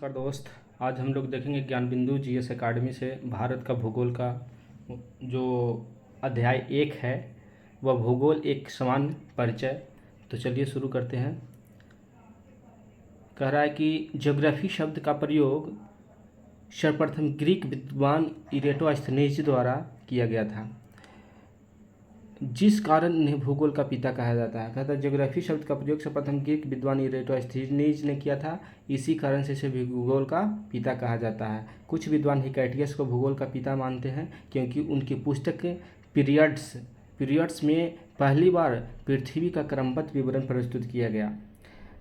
नमस्कार दोस्त। आज हम लोग देखेंगे ज्ञान बिंदु जीएस एकेडमी से भारत का भूगोल का जो अध्याय 1 है वह भूगोल एक सामान्य परिचय। तो चलिए शुरू करते हैं। कह रहा है कि ज्योग्राफी शब्द का प्रयोग सर्वप्रथम ग्रीक विद्वान इरेटोस्थनीज द्वारा किया गया था, जिस कारण इन्हें भूगोल का पिता कहा जाता है। कहता है ज्योग्राफी शब्द का प्रयोग सर्वप्रथम ग्रीक विद्वान इरेटोस्थनीज ने किया था, इसी कारण से इसे भूगोल का पिता कहा जाता है। कुछ विद्वान हिकाइटियस को भूगोल का पिता मानते हैं क्योंकि उनकी पुस्तक पीरियड्स में पहली बार पृथ्वी का क्रमबद्ध विवरण प्रस्तुत किया गया।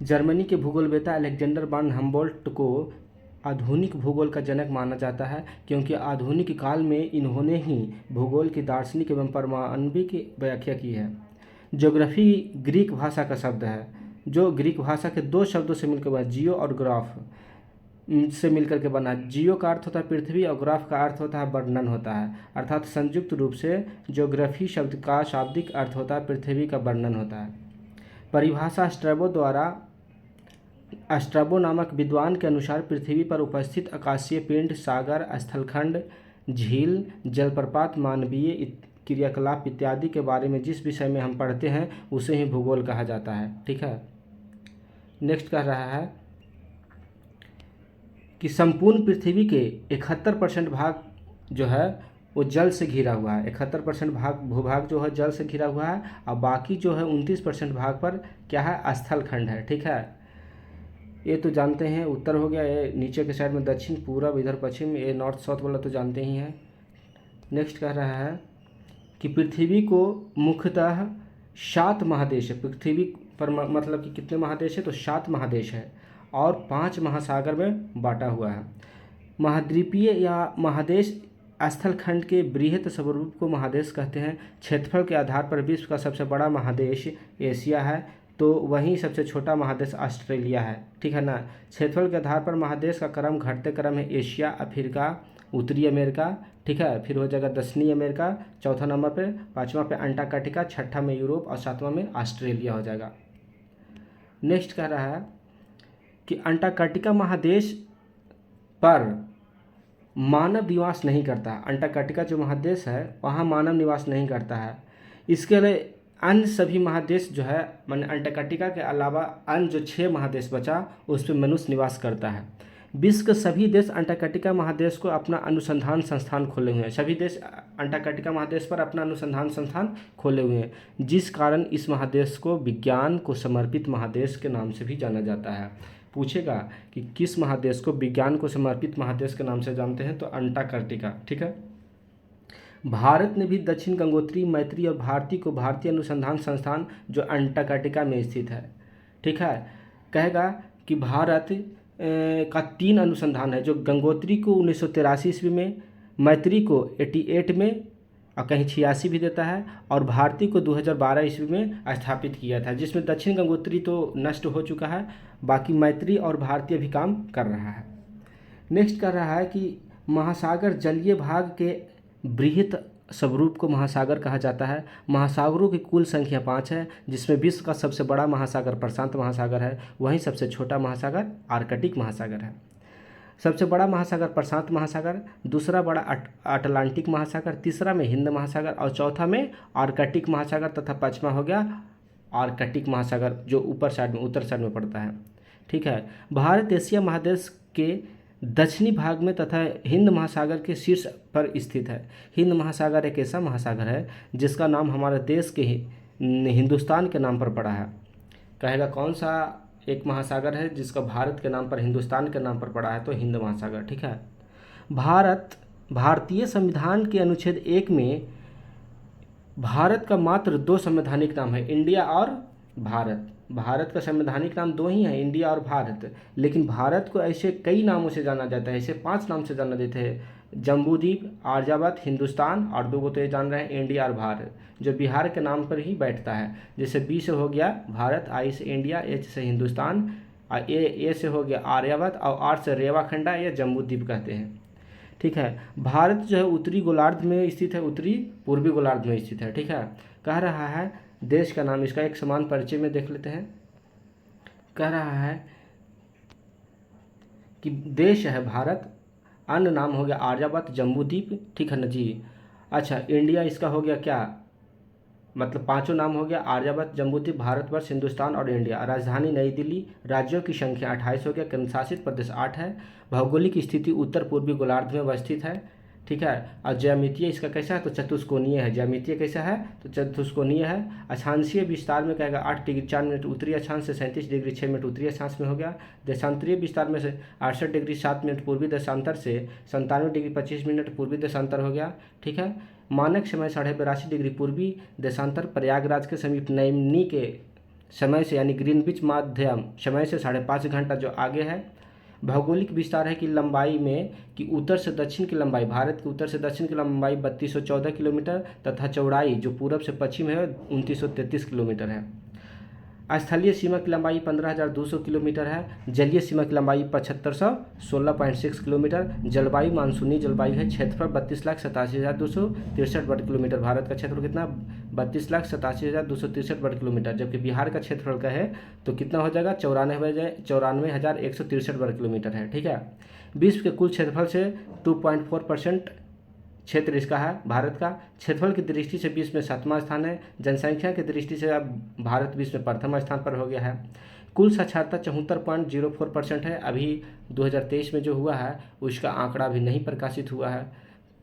जर्मनी के भूगोलवेत्ता अलेक्जेंडर वान हम्बोल्ट को आधुनिक भूगोल का जनक माना जाता है क्योंकि आधुनिक काल में इन्होंने ही भूगोल की दार्शनिक एवं परमाण्विक व्याख्या की है। ज्योग्राफी ग्रीक भाषा का शब्द है जो ग्रीक भाषा के दो शब्दों से मिलकर बना, जियो और ग्राफ से मिलकर के बना। जियो का अर्थ होता है पृथ्वी और ग्राफ का अर्थ होता है वर्णन होता है, अर्थात संयुक्त रूप से ज्योग्राफी शब्द का शाब्दिक अर्थ होता है पृथ्वी का वर्णन होता है। परिभाषा स्ट्रैबो नामक विद्वान के अनुसार पृथ्वी पर उपस्थित आकाशीय पिंड, सागर, स्थलखंड, झील, जलप्रपात, मानवीय क्रियाकलाप इत्यादि के बारे में जिस विषय में हम पढ़ते हैं उसे ही भूगोल कहा जाता है। ठीक है। नेक्स्ट कह रहा है कि संपूर्ण पृथ्वी के 71% भाग जो है वो जल से घिरा हुआ है। 71% भूभाग जो है जल से घिरा हुआ है और बाकी जो है 29% भाग पर क्या है, स्थलखंड है। ठीक है। ये तो जानते हैं, उत्तर हो गया। ये नीचे के साइड में दक्षिण, पूरब, इधर पश्चिम, ये नॉर्थ साउथ वाला तो जानते ही हैं। नेक्स्ट कह रहा है कि पृथ्वी को मुख्यतः 7 महादेश है। पृथ्वी पर मतलब कि कितने महादेश है, तो 7 महादेश है और 5 महासागर में बांटा हुआ है। महाद्वीपीय या महादेश स्थलखंड के बृहत स्वरूप को महादेश कहते हैं। क्षेत्रफल के आधार पर विश्व का सबसे बड़ा महादेश एशिया है, तो वहीं सबसे छोटा महादेश ऑस्ट्रेलिया है। ठीक है ना। क्षेत्रफल के आधार पर महादेश का क्रम घटते क्रम है एशिया, अफ्रीका, उत्तरी अमेरिका, ठीक है, फिर हो जाएगा दक्षिणी अमेरिका चौथा नंबर पे, पाँचवा पे अंटार्कटिका, छठा में यूरोप और सातवां में ऑस्ट्रेलिया हो जाएगा। नेक्स्ट कह रहा है कि अंटार्कटिका महादेश पर मानव निवास नहीं करता। अंटार्कटिका जो महादेश है वहाँ मानव निवास नहीं करता है। इसके लिए अन्य सभी महादेश जो है, माने अंटार्कटिका के अलावा अन्य जो 6 महादेश बचा उस पर मनुष्य निवास करता है। विश्व के सभी देश अंटार्कटिका महादेश को अपना अनुसंधान संस्थान खोले हुए हैं। सभी देश अंटार्कटिका महादेश पर अपना अनुसंधान संस्थान खोले हुए हैं, जिस कारण इस महादेश को विज्ञान को समर्पित महादेश के नाम से भी जाना जाता है। पूछेगा कि किस महादेश को विज्ञान को समर्पित महादेश के नाम से जानते हैं, तो अंटार्कटिका। ठीक है। भारत ने भी दक्षिण गंगोत्री, मैत्री और भारती को भारतीय अनुसंधान संस्थान जो अंटार्कटिका में स्थित है। ठीक है। कहेगा कि भारत का 3 अनुसंधान है, जो गंगोत्री को 1983 ईस्वी में, मैत्री को 88 में और कहीं 86 भी देता है, और भारती को 2012 ईस्वी में स्थापित किया था, जिसमें दक्षिण गंगोत्री तो नष्ट हो चुका है, बाकी मैत्री और भारती अभी काम कर रहा है। नेक्स्ट कर रहा है कि महासागर जलीय भाग के बृहत स्वरूप को महासागर कहा जाता है। महासागरों की कुल संख्या 5 है, जिसमें विश्व का सबसे बड़ा महासागर प्रशांत महासागर है, वहीं सबसे छोटा महासागर आर्कटिक महासागर है। सबसे बड़ा महासागर प्रशांत महासागर, दूसरा बड़ा अटलांटिक महासागर, तीसरा में हिंद महासागर और चौथा में आर्कटिक महासागर तथा पांचवा हो गया आर्कटिक महासागर जो ऊपर साइड में उत्तर साइड में पड़ता है। ठीक है। भारत एशिया महादेश के दक्षिणी भाग में तथा हिंद महासागर के शीर्ष पर स्थित है। हिंद महासागर एक ऐसा महासागर है जिसका नाम हमारे देश के हिंदुस्तान के नाम पर पड़ा है। कहेगा कौन सा एक महासागर है जिसका भारत के नाम पर, हिंदुस्तान के नाम पर पड़ा है, तो हिंद महासागर। ठीक है। भारतीय संविधान के अनुच्छेद 1 में भारत का मात्र 2 संवैधानिक नाम है, इंडिया और भारत। भारत का संवैधानिक नाम 2 ही है, इंडिया और भारत, लेकिन भारत को ऐसे कई नामों से जाना जाता है, ऐसे 5 नाम से जाना देते हैं, जम्बूद्वीप, आर्यावर्त, हिंदुस्तान और 2 तो ये जान रहे हैं इंडिया और भारत, जो बिहार के नाम पर ही बैठता है। जैसे बी से हो गया भारत, आई से इंडिया, एच से हिंदुस्तान, ए से हो गया आर्यावर्त और आर से रेवाखंडा या जम्बूद्वीप कहते हैं। ठीक है। भारत जो है उत्तरी गोलार्ध में स्थित है, उत्तरी पूर्वी गोलार्ध में स्थित है। ठीक है। कह रहा है देश का नाम, इसका एक समान परिचय में देख लेते हैं। कह रहा है कि देश है भारत, अन्य नाम हो गया आर्यावर्त, जम्बूद्वीप, ठीक है ना जी। अच्छा, इंडिया इसका हो गया क्या, मतलब पांचों नाम हो गया आर्यावर्त, जम्बूद्वीप, भारतवर्ष, हिंदुस्तान और इंडिया। राजधानी नई दिल्ली। राज्यों की संख्या 28 हो गया। केंद्र शासित प्रदेश 8 है। भौगोलिक स्थिति उत्तर पूर्वी गोलार्ध में अवस्थित है, ठीक है। और ज्यामितीय इसका कैसा है, तो चतुष्कोणीय है। ज्यामितीय कैसा है, तो चतुष्कोणीय है। अक्षांशीय विस्तार में कहेगा 8 डिग्री 4 मिनट उत्तरी अक्षांश से 37 डिग्री 6 मिनट उत्तरी अक्षांश में हो गया। देशांतरीय विस्तार में से 68 डिग्री 7 मिनट पूर्वी देशांतर से 97 डिग्री 25 मिनट पूर्वी देशांतर हो गया, ठीक है। मानक समय 82.5 डिग्री पूर्वी देशांतर प्रयागराज के समीप नैनी के समय से यानी ग्रीनविच माध्यम समय से 5.5 घंटा जो आगे है। भौगोलिक विस्तार है कि लंबाई में कि उत्तर से दक्षिण की लंबाई, भारत के उत्तर से दक्षिण की लंबाई 3214 किलोमीटर तथा चौड़ाई जो पूरब से पश्चिम है 2933 किलोमीटर है। स्थलीय सीमा की लंबाई 15,200 किलोमीटर है। जलीय सीमा की लंबाई 7516.6 किलोमीटर। जलवायु मानसूनी जलवायु है। क्षेत्रफल 32,87,263 वर्ग किलोमीटर। भारत का क्षेत्रफल कितना, 32,87,263 वर्ग किलोमीटर। जबकि बिहार का क्षेत्रफल का है तो कितना हो जाएगा, 94,163 वर्ग किलोमीटर है, ठीक है। विश्व के कुल क्षेत्रफल से 2.4% क्षेत्र इसका है। भारत का क्षेत्रफल की दृष्टि से विश्व में 7वां स्थान है। जनसंख्या की दृष्टि से अब भारत विश्व में प्रथम स्थान पर हो गया है। कुल साक्षरता 74.04% है। अभी 2023 में जो हुआ है उसका आंकड़ा अभी नहीं प्रकाशित हुआ है,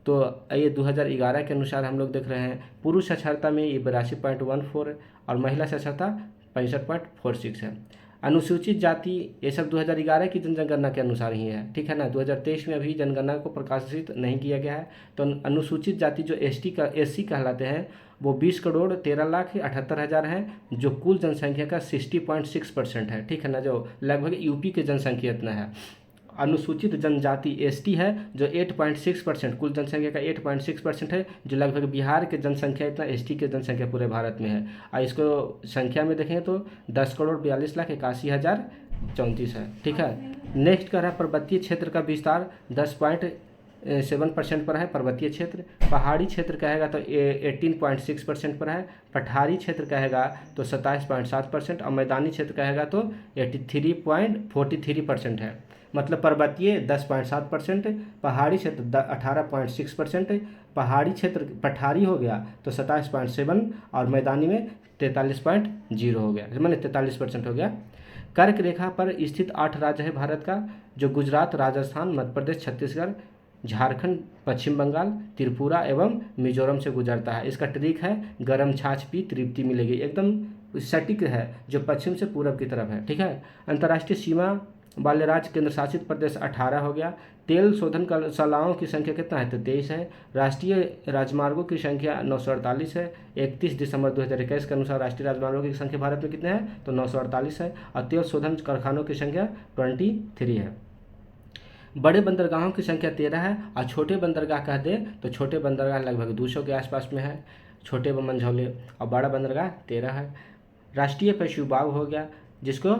तो ये 2011 के अनुसार हम लोग देख रहे हैं। पुरुष साक्षरता में ये 82.14 और महिला साक्षरता 65.46 है। अनुसूचित जाति ये सब 2011 की जनगणना के अनुसार ही है, ठीक है ना। 2023 में अभी जनगणना को प्रकाशित नहीं किया गया है। तो अनुसूचित जाति जो एससी कहलाते हैं वो 20,13,78,000 हैं, जो कुल जनसंख्या का 60.6% है, ठीक है ना, जो लगभग यूपी के जनसंख्या इतना है। अनुसूचित जनजाति एसटी है जो 8.6%, कुल जनसंख्या का 8.6% है, जो लगभग बिहार के जनसंख्या इतना एसटी के जनसंख्या पूरे भारत में है। और इसको संख्या में देखें तो 10,42,81,034 है, ठीक है। नेक्स्ट कर रहा है पर्वतीय क्षेत्र का विस्तार 10.7% पर है पर्वतीय क्षेत्र। पहाड़ी क्षेत्र कहेगा तो 18.6% पर है। पठारी क्षेत्र कहेगा तो 27.7% और मैदानी क्षेत्र कहेगा तो 83.43% है। मतलब पर्वतीय 10.7%, पहाड़ी क्षेत्र 18.6%, पहाड़ी क्षेत्र पठारी हो गया तो 27.7 और मैदानी में 43.0 हो गया, मैंने 43% हो गया। कर्क रेखा पर स्थित 8 राज्य है भारत का, जो गुजरात, राजस्थान, मध्य प्रदेश, छत्तीसगढ़, झारखंड, पश्चिम बंगाल, त्रिपुरा एवं मिजोरम से गुजरता है। इसका ट्रिक है गरम छाछ पी तृप्ति मिलेगी, एकदम सटीक है, जो पश्चिम से पूरब की तरफ है, ठीक है। अंतर्राष्ट्रीय सीमा वाले राज्य केंद्र शासित प्रदेश 18 हो गया। तेल शोधन शालाओं की संख्या कितना है, तो 23 है। राष्ट्रीय राजमार्गों की संख्या 948 है। 31 दिसंबर 2021 के अनुसार राष्ट्रीय राजमार्गों की संख्या भारत में कितने हैं, तो 948 है। और तेल शोधन कारखानों की संख्या 23 है। बड़े बंदरगाहों की संख्या 13 है। और छोटे बंदरगाह कह दें तो छोटे बंदरगाह लगभग 200 के आसपास में है, छोटे व मंझौले, और बड़ा बंदरगाह 13 है। राष्ट्रीय पशु बाग हो गया जिसको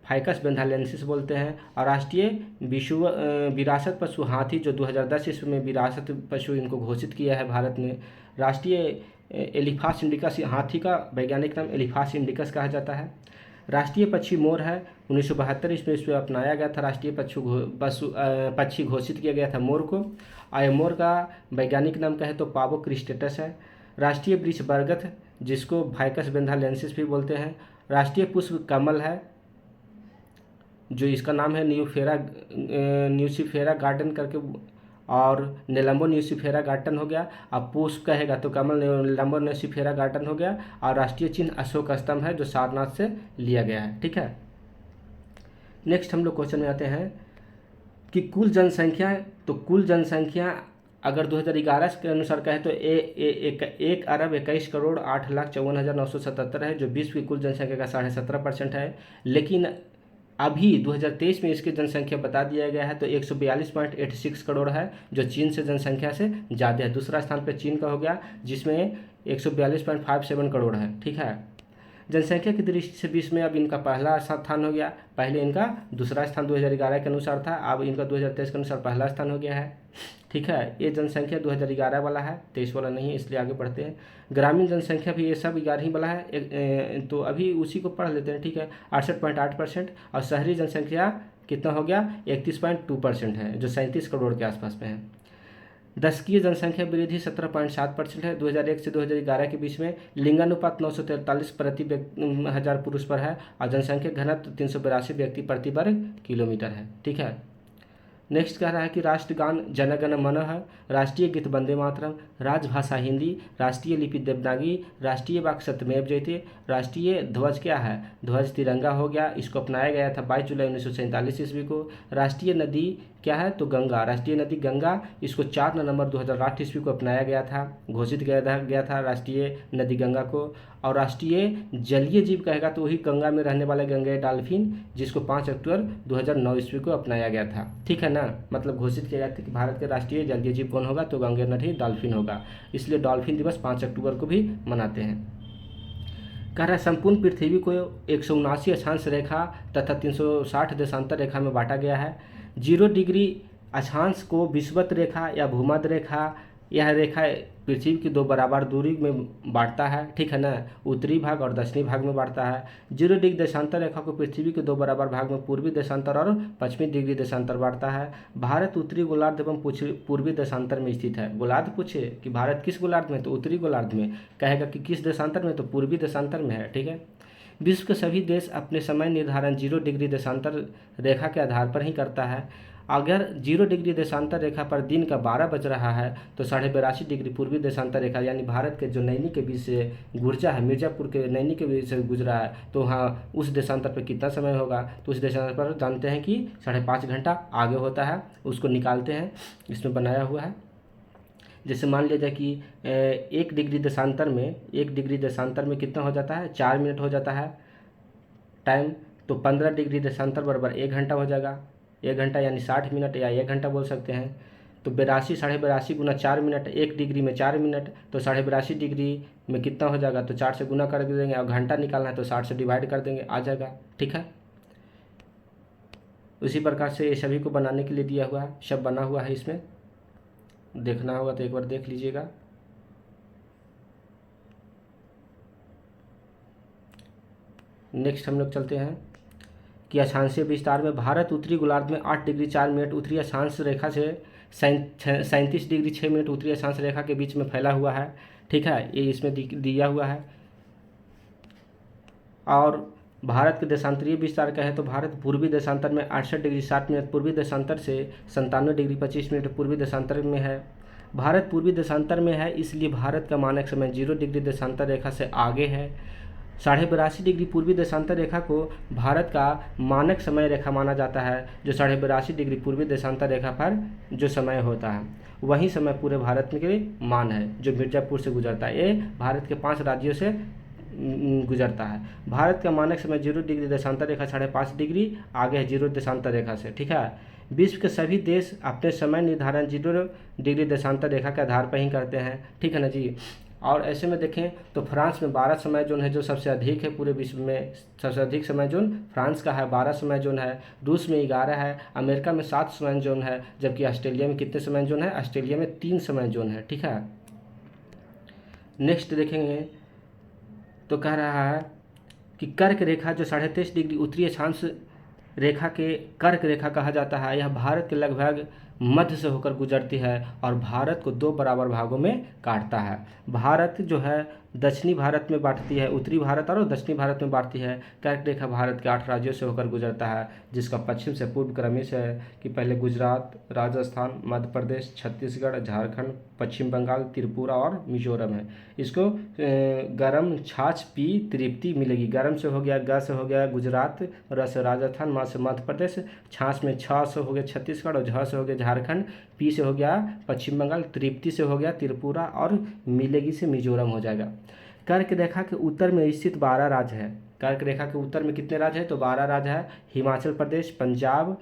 फाइकस बेंथालेंसिस बोलते हैं। और राष्ट्रीय विरासत पशु हाथी, जो 2010 ईस्वी में विरासत पशु इनको घोषित किया है भारत में। राष्ट्रीय एलिफास इंडिकस, हाथी का वैज्ञानिक नाम एलिफास इंडिकस कहा जाता है। राष्ट्रीय पक्षी मोर है। 1972 ईस्वी में अपनाया गया था, राष्ट्रीय पक्षी घोषित किया गया था मोर को। आय मोर का वैज्ञानिक नाम कहे तो पावो क्रिस्टेटस है। राष्ट्रीय वृक्ष बरगद, जिसको फाइकस बेंथालेंसिस भी बोलते हैं। राष्ट्रीय पुष्प कमल है, जो इसका नाम है न्यूसीफेरा गार्डन करके, और नेलम्बो न्यूसीफेरा गार्डन हो गया। अब पुष्प कहेगा तो कमल नेलम्बो न्यूसीफेरा गार्डन हो गया। और राष्ट्रीय चिन्ह अशोक स्तंभ है, जो सारनाथ से लिया गया है, ठीक है। नेक्स्ट हम लोग क्वेश्चन में आते हैं कि कुल जनसंख्या, तो कुल जनसंख्या अगर 2011 के अनुसार कहे तो 1,21,08,54,977 है, जो विश्व की कुल जनसंख्या का 17.5% है। लेकिन अभी 2023 में इसकी जनसंख्या बता दिया गया है तो 142.86 करोड़ है, जो चीन से जनसंख्या से ज़्यादा है। दूसरा स्थान पर चीन का हो गया जिसमें 142.57 करोड़ है, ठीक है। जनसंख्या की दृष्टि से विश्व में अब इनका पहला स्थान हो गया। पहले इनका दूसरा स्थान 2011 के अनुसार था, अब इनका 2023 के अनुसार पहला स्थान हो गया है, ठीक है। ये जनसंख्या 2011 वाला है, 23 वाला नहीं है, इसलिए आगे बढ़ते हैं। ग्रामीण जनसंख्या भी ये सब 11 वाला है, तो अभी उसी को पढ़ लेते हैं, ठीक है। 68.8%। और शहरी जनसंख्या कितना हो गया 31.2% है, जो 37 करोड़ के आसपास में है। दशकीय जनसंख्या वृद्धि 17.7% है 2001 से 2011 के बीच में। लिंगानुपात 943 प्रति हजार पुरुष पर है और जनसंख्या घनत्व 382 व्यक्ति प्रति वर्ग किलोमीटर है। ठीक है। नेक्स्ट कह रहा है कि राष्ट्रगान जन गण मन है, राष्ट्रीय गीत वंदे मातरम, राजभाषा हिंदी, राष्ट्रीय लिपि देवनागरी, राष्ट्रीय वाक् सत्यमेव जयते, राष्ट्रीय ध्वज क्या है, ध्वज तिरंगा हो गया, इसको अपनाया गया था 22 जुलाई 1947 ईस्वी को। राष्ट्रीय नदी क्या है, तो गंगा, राष्ट्रीय नदी गंगा, इसको 4 नवंबर 2008 ईस्वी को अपनाया गया था, घोषित गया था राष्ट्रीय नदी गंगा को। और राष्ट्रीय जलीय जीव कहेगा तो वही गंगा में रहने वाले गंगे डॉल्फिन, जिसको 5 अक्टूबर 2009 ईस्वी को अपनाया गया था। ठीक है ना, मतलब घोषित किया गया था कि भारत के राष्ट्रीय जलीय जीव कौन होगा, तो गंगे नदी डॉल्फिन होगा, इसलिए डॉल्फिन दिवस 5 अक्टूबर को भी मनाते हैं। कह रहा है संपूर्ण पृथ्वी को 179 अक्षांश रेखा तथा 360 देशांतर रेखा में बांटा गया है। 0 डिग्री अक्षांश को विषुवत रेखा या भूमध्य रेखा, यह रेखा पृथ्वी की 2 बराबर दूरी में बांटता है। ठीक है ना, उत्तरी भाग और दक्षिणी भाग में बांटता है। 0 डिग्री देशांतर रेखा को पृथ्वी के 2 बराबर भाग में पूर्वी देशांतर और पश्चिमी डिग्री देशांतर बांटता है। भारत उत्तरी गोलार्ध एवं पूर्वी देशांतर में स्थित है। गोलार्ध पूछे कि भारत किस गोलार्ध में, तो उत्तरी गोलार्ध में, कहेगा कि किस देशांतर में, तो पूर्वी देशांतर में है। ठीक है। विश्व के सभी देश अपने समय निर्धारण 0 डिग्री देशांतर रेखा के आधार पर ही करता है। अगर 0 डिग्री देशांतर रेखा पर दिन का 12 बज रहा है तो 82.5 डिग्री पूर्वी देशांतर रेखा, यानी भारत के जो नैनी के बीच से गुर्जा है, मिर्ज़ापुर के नैनी के बीच से गुजरा है, तो हाँ उस देशांतर पर कितना समय होगा, तो उस देशांतर पर जानते हैं कि 5.5 घंटा आगे होता है, उसको निकालते हैं, इसमें बनाया हुआ है। जैसे मान लिया जाए कि 1 डिग्री देशांतर में कितना हो जाता है, 4 मिनट हो जाता है टाइम, तो 15 डिग्री देशांतर बराबर 1 घंटा हो जाएगा। 1 घंटा यानी 60 मिनट या 1 घंटा बोल सकते हैं। तो 82 82.5 गुना 4 मिनट, 1 डिग्री में 4 मिनट, तो 82.5 डिग्री में कितना हो जाएगा, तो 4 से गुना कर देंगे, और घंटा निकालना है तो 60 से डिवाइड कर देंगे, आ जाएगा। ठीक है। उसी प्रकार से ये सभी को बनाने के लिए दिया हुआ है, सब बना हुआ है, इसमें देखना होगा तो एक बार देख लीजिएगा। नेक्स्ट हम लोग चलते हैं कि अक्षांशीय विस्तार में भारत उत्तरी गोलार्ध में 8 डिग्री 4 मिनट उत्तरी अक्षांश रेखा से 37 डिग्री 6 मिनट उत्तरी अक्षांश रेखा के बीच में फैला हुआ है। ठीक है, ये इसमें दिया हुआ है। और भारत के देशांतरीय विस्तार का है तो भारत पूर्वी देशांतर में 68 डिग्री 7 मिनट पूर्वी देशांतर से 97 डिग्री 25 मिनट पूर्वी देशांतर में है। भारत पूर्वी देशांतर में है, इसलिए भारत का मानक समय 0 डिग्री देशांतर रेखा से आगे है। 82.5 डिग्री पूर्वी देशांतर रेखा को भारत का मानक समय रेखा माना जाता है, जो 82.5 डिग्री पूर्वी देशांतर रेखा पर जो समय होता है वही समय पूरे भारत में के मान है, जो मिर्ज़ापुर से गुजरता है। ये भारत के 5 राज्यों से गुजरता है। भारत का मानक समय 0 डिग्री देशांतर रेखा 5.5 डिग्री आगे है 0 देशांतर रेखा से। ठीक है। विश्व के सभी देश अपने समय निर्धारण 0 डिग्री देशांतर रेखा के आधार पर ही करते हैं। ठीक है ना जी। और ऐसे में देखें तो फ्रांस में 12 समय जोन है, जो सबसे अधिक है पूरे विश्व में। सबसे अधिक समय जोन फ्रांस का है, 12 समय जोन है। रूस में 11 है। अमेरिका में 7 समय जोन है, जबकि ऑस्ट्रेलिया में कितने समय जोन है, ऑस्ट्रेलिया में 3 समय जोन है। ठीक है। नेक्स्ट देखेंगे तो कह रहा है कि कर्क रेखा जो 23.5 डिग्री उत्तरी अक्षांश रेखा के कर्क रेखा कहा जाता है, यह भारत के लगभग मध्य से होकर गुजरती है और भारत को 2 बराबर भागों में काटता है। भारत जो है दक्षिणी भारत में बांटती है, उत्तरी भारत और दक्षिणी भारत में बांटती है। कर्क रेखा भारत के 8 राज्यों से होकर गुजरता है, जिसका पश्चिम से पूर्व क्रमिश है कि पहले गुजरात, राजस्थान, मध्य प्रदेश, छत्तीसगढ़, झारखंड, पश्चिम बंगाल, त्रिपुरा और मिजोरम है। इसको गरम छाछ पी तृप्ति मिलेगी। गरम से हो गया, ग से हो गया गुजरात, र से राजस्थान, म से मध्य प्रदेश, छाछ में छ से हो गया छत्तीसगढ़ और झ से हो गया झारखंड, पी से हो गया पश्चिम बंगाल, तृप्ति से हो गया त्रिपुरा और मिलेगी से मिजोरम हो जाएगा। कर्क रेखा के उत्तर में स्थित 12 राज्य है। कर्क रेखा के उत्तर में कितने राज्य है, तो 12 राज्य है। हिमाचल प्रदेश, पंजाब,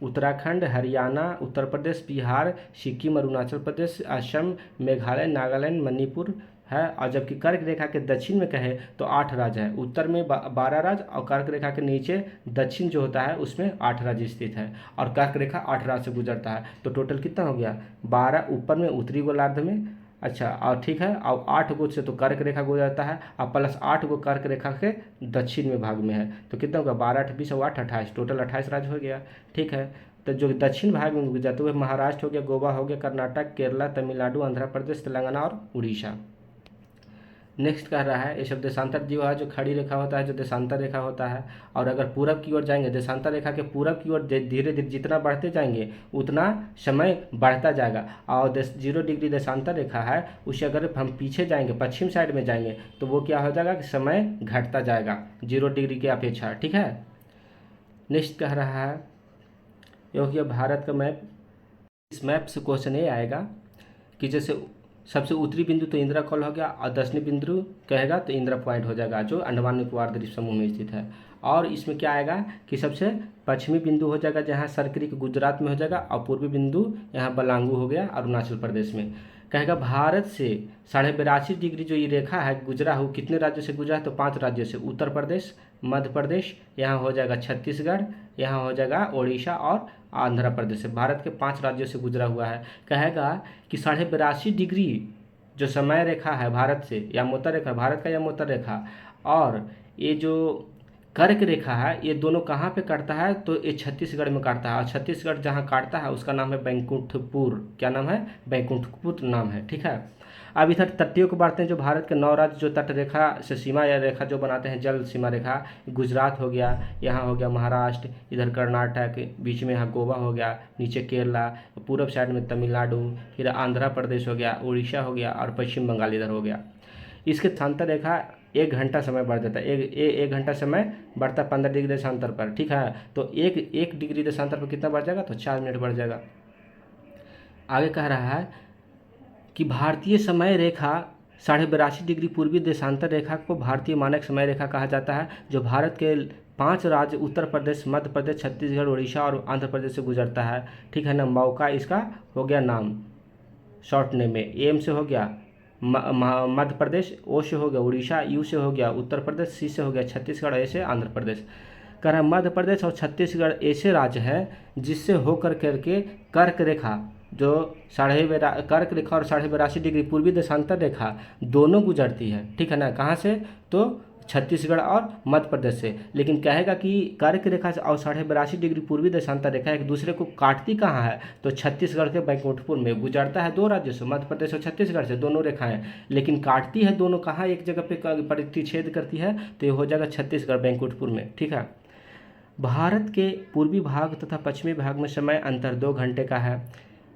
उत्तराखंड, हरियाणा, उत्तर प्रदेश, बिहार, सिक्किम, अरुणाचल प्रदेश, असम, मेघालय, नागालैंड, मणिपुर है। और जबकि कर्क रेखा के दक्षिण में कहे तो 8 राज्य है। उत्तर में 12 राज्य और कर्क रेखा के नीचे दक्षिण जो होता है उसमें 8 राज्य स्थित है और कर्क रेखा 8 राज्य से गुजरता है। तो टोटल कितना हो गया, 12 ऊपर में उत्तरी गोलार्ध में अच्छा, और ठीक है, और 8 गो से तो कर्क रेखा गुजरता है, और प्लस 8 गो कर्क रेखा के दक्षिण में भाग में है, तो कितना होगा 12 8 20 और 8 28, टोटल 28 राज्य हो गया। ठीक है, तो जो दक्षिण भाग में गुजरते हुए महाराष्ट्र हो गया, गोवा हो गया, कर्नाटक, केरला, तमिलनाडु, आंध्र प्रदेश, तेलंगाना और उड़ीसा। नेक्स्ट कह रहा है, ये सब देशांतर जो है, जो खड़ी रेखा होता है, जो देशांतर रेखा होता है, और अगर पूरब की ओर जाएंगे, देशांतर रेखा के पूरब की ओर धीरे धीरे जितना बढ़ते जाएंगे उतना समय बढ़ता जाएगा, और 0 डिग्री देशांतर रेखा है, उसे अगर हम पीछे जाएंगे, पश्चिम साइड में जाएंगे, तो वो क्या हो जाएगा कि समय घटता जाएगा 0 डिग्री की अपेक्षा। ठीक है, नेक्स्ट कह रहा है, ये हो गया भारत का मैप। इस मैप से क्वेश्चन ये आएगा कि जैसे सबसे उत्तरी बिंदु तो इंदिरा कॉल हो गया, और दक्षिणी बिंदु कहेगा तो इंदिरा पॉइंट हो जाएगा, जो अंडमान निकोबार द्वीप समूह में स्थित है। और इसमें क्या आएगा कि सबसे पश्चिमी बिंदु हो जाएगा जहाँ सरक्रिक गुजरात में हो जाएगा, और पूर्वी बिंदु यहाँ बलांगू हो गया अरुणाचल प्रदेश में। कहेगा भारत से 82.5 डिग्री जो ये रेखा है गुजरा हो, कितने राज्यों से गुजरा है, तो 5 राज्यों से, उत्तर प्रदेश, मध्य प्रदेश, यहाँ हो जाएगा छत्तीसगढ़, यहाँ हो जाएगा उड़ीसा और आंध्र प्रदेश से। भारत के 5 राज्यों से गुजरा हुआ है। कहेगा कि 82.5 डिग्री जो समय रेखा है भारत से, या मोतर रेखा भारत का, या मोतर रेखा, और ये जो कर्क रेखा है, ये दोनों कहाँ पे काटता है, तो ये छत्तीसगढ़ में काटता है, और छत्तीसगढ़ जहाँ काटता है उसका नाम है बैकुंठपुर। क्या नाम है, बैकुंठपुर नाम है। ठीक है, अब इधर तटियों को बांटते हैं, जो भारत के 9 राज्य जो तट रेखा से सीमा या रेखा जो बनाते हैं, जल सीमा रेखा, गुजरात हो गया, यहाँ हो गया महाराष्ट्र, इधर कर्नाटक, बीच में यहाँ गोवा हो गया, नीचे केरला, पूरब साइड में तमिलनाडु, फिर आंध्र प्रदेश हो गया, उड़ीसा हो गया, और पश्चिम बंगाल इधर हो गया। इसके देशांतर रेखा 1 घंटा समय बढ़ जाता है, एक घंटा समय बढ़ता 15 डिग्री देशांतर पर। ठीक है, तो एक डिग्री देशांतर पर कितना बढ़ जाएगा, तो 4 मिनट बढ़ जाएगा। आगे कह रहा है कि भारतीय समय रेखा 82.5 डिग्री पूर्वी देशांतर रेखा को भारतीय मानक समय रेखा कहा जाता है, जो भारत के 5 राज्य उत्तर प्रदेश, मध्य प्रदेश, छत्तीसगढ़, उड़ीसा और आंध्र प्रदेश से गुजरता है। ठीक है ना, मौका इसका हो गया नाम, शॉर्ट नेम में, एम से हो गया मध्य प्रदेश, ओ से हो गया उड़ीसा, यू से हो गया उत्तर प्रदेश, सी से हो गया छत्तीसगढ़, ए से आंध्र प्रदेश। कह रहा है मध्य प्रदेश और छत्तीसगढ़ ऐसे राज्य हैं जिससे होकर करके कर्क रेखा जो कर्क रेखा और 82.5 डिग्री पूर्वी देशांतर रेखा दोनों गुजरती है। ठीक है ना, कहाँ से, तो छत्तीसगढ़ और मध्य प्रदेश से। लेकिन कहेगा कि कर्क रेखा से और 82.5 डिग्री पूर्वी देशांतर रेखा एक दूसरे को काटती कहाँ है, तो छत्तीसगढ़ के बैकुंठपुर में। गुजरता है 2 राज्यों से, मध्य प्रदेश और छत्तीसगढ़ से, दोनों रेखाएं, लेकिन काटती है दोनों कहाँ, एक जगह पे प्रतिच्छेद करती है, तो ये हो जाएगा छत्तीसगढ़ बैकुंठपुर में। ठीक है, भारत के पूर्वी भाग तथा पश्चिमी भाग में समय अंतर 2 घंटे का है।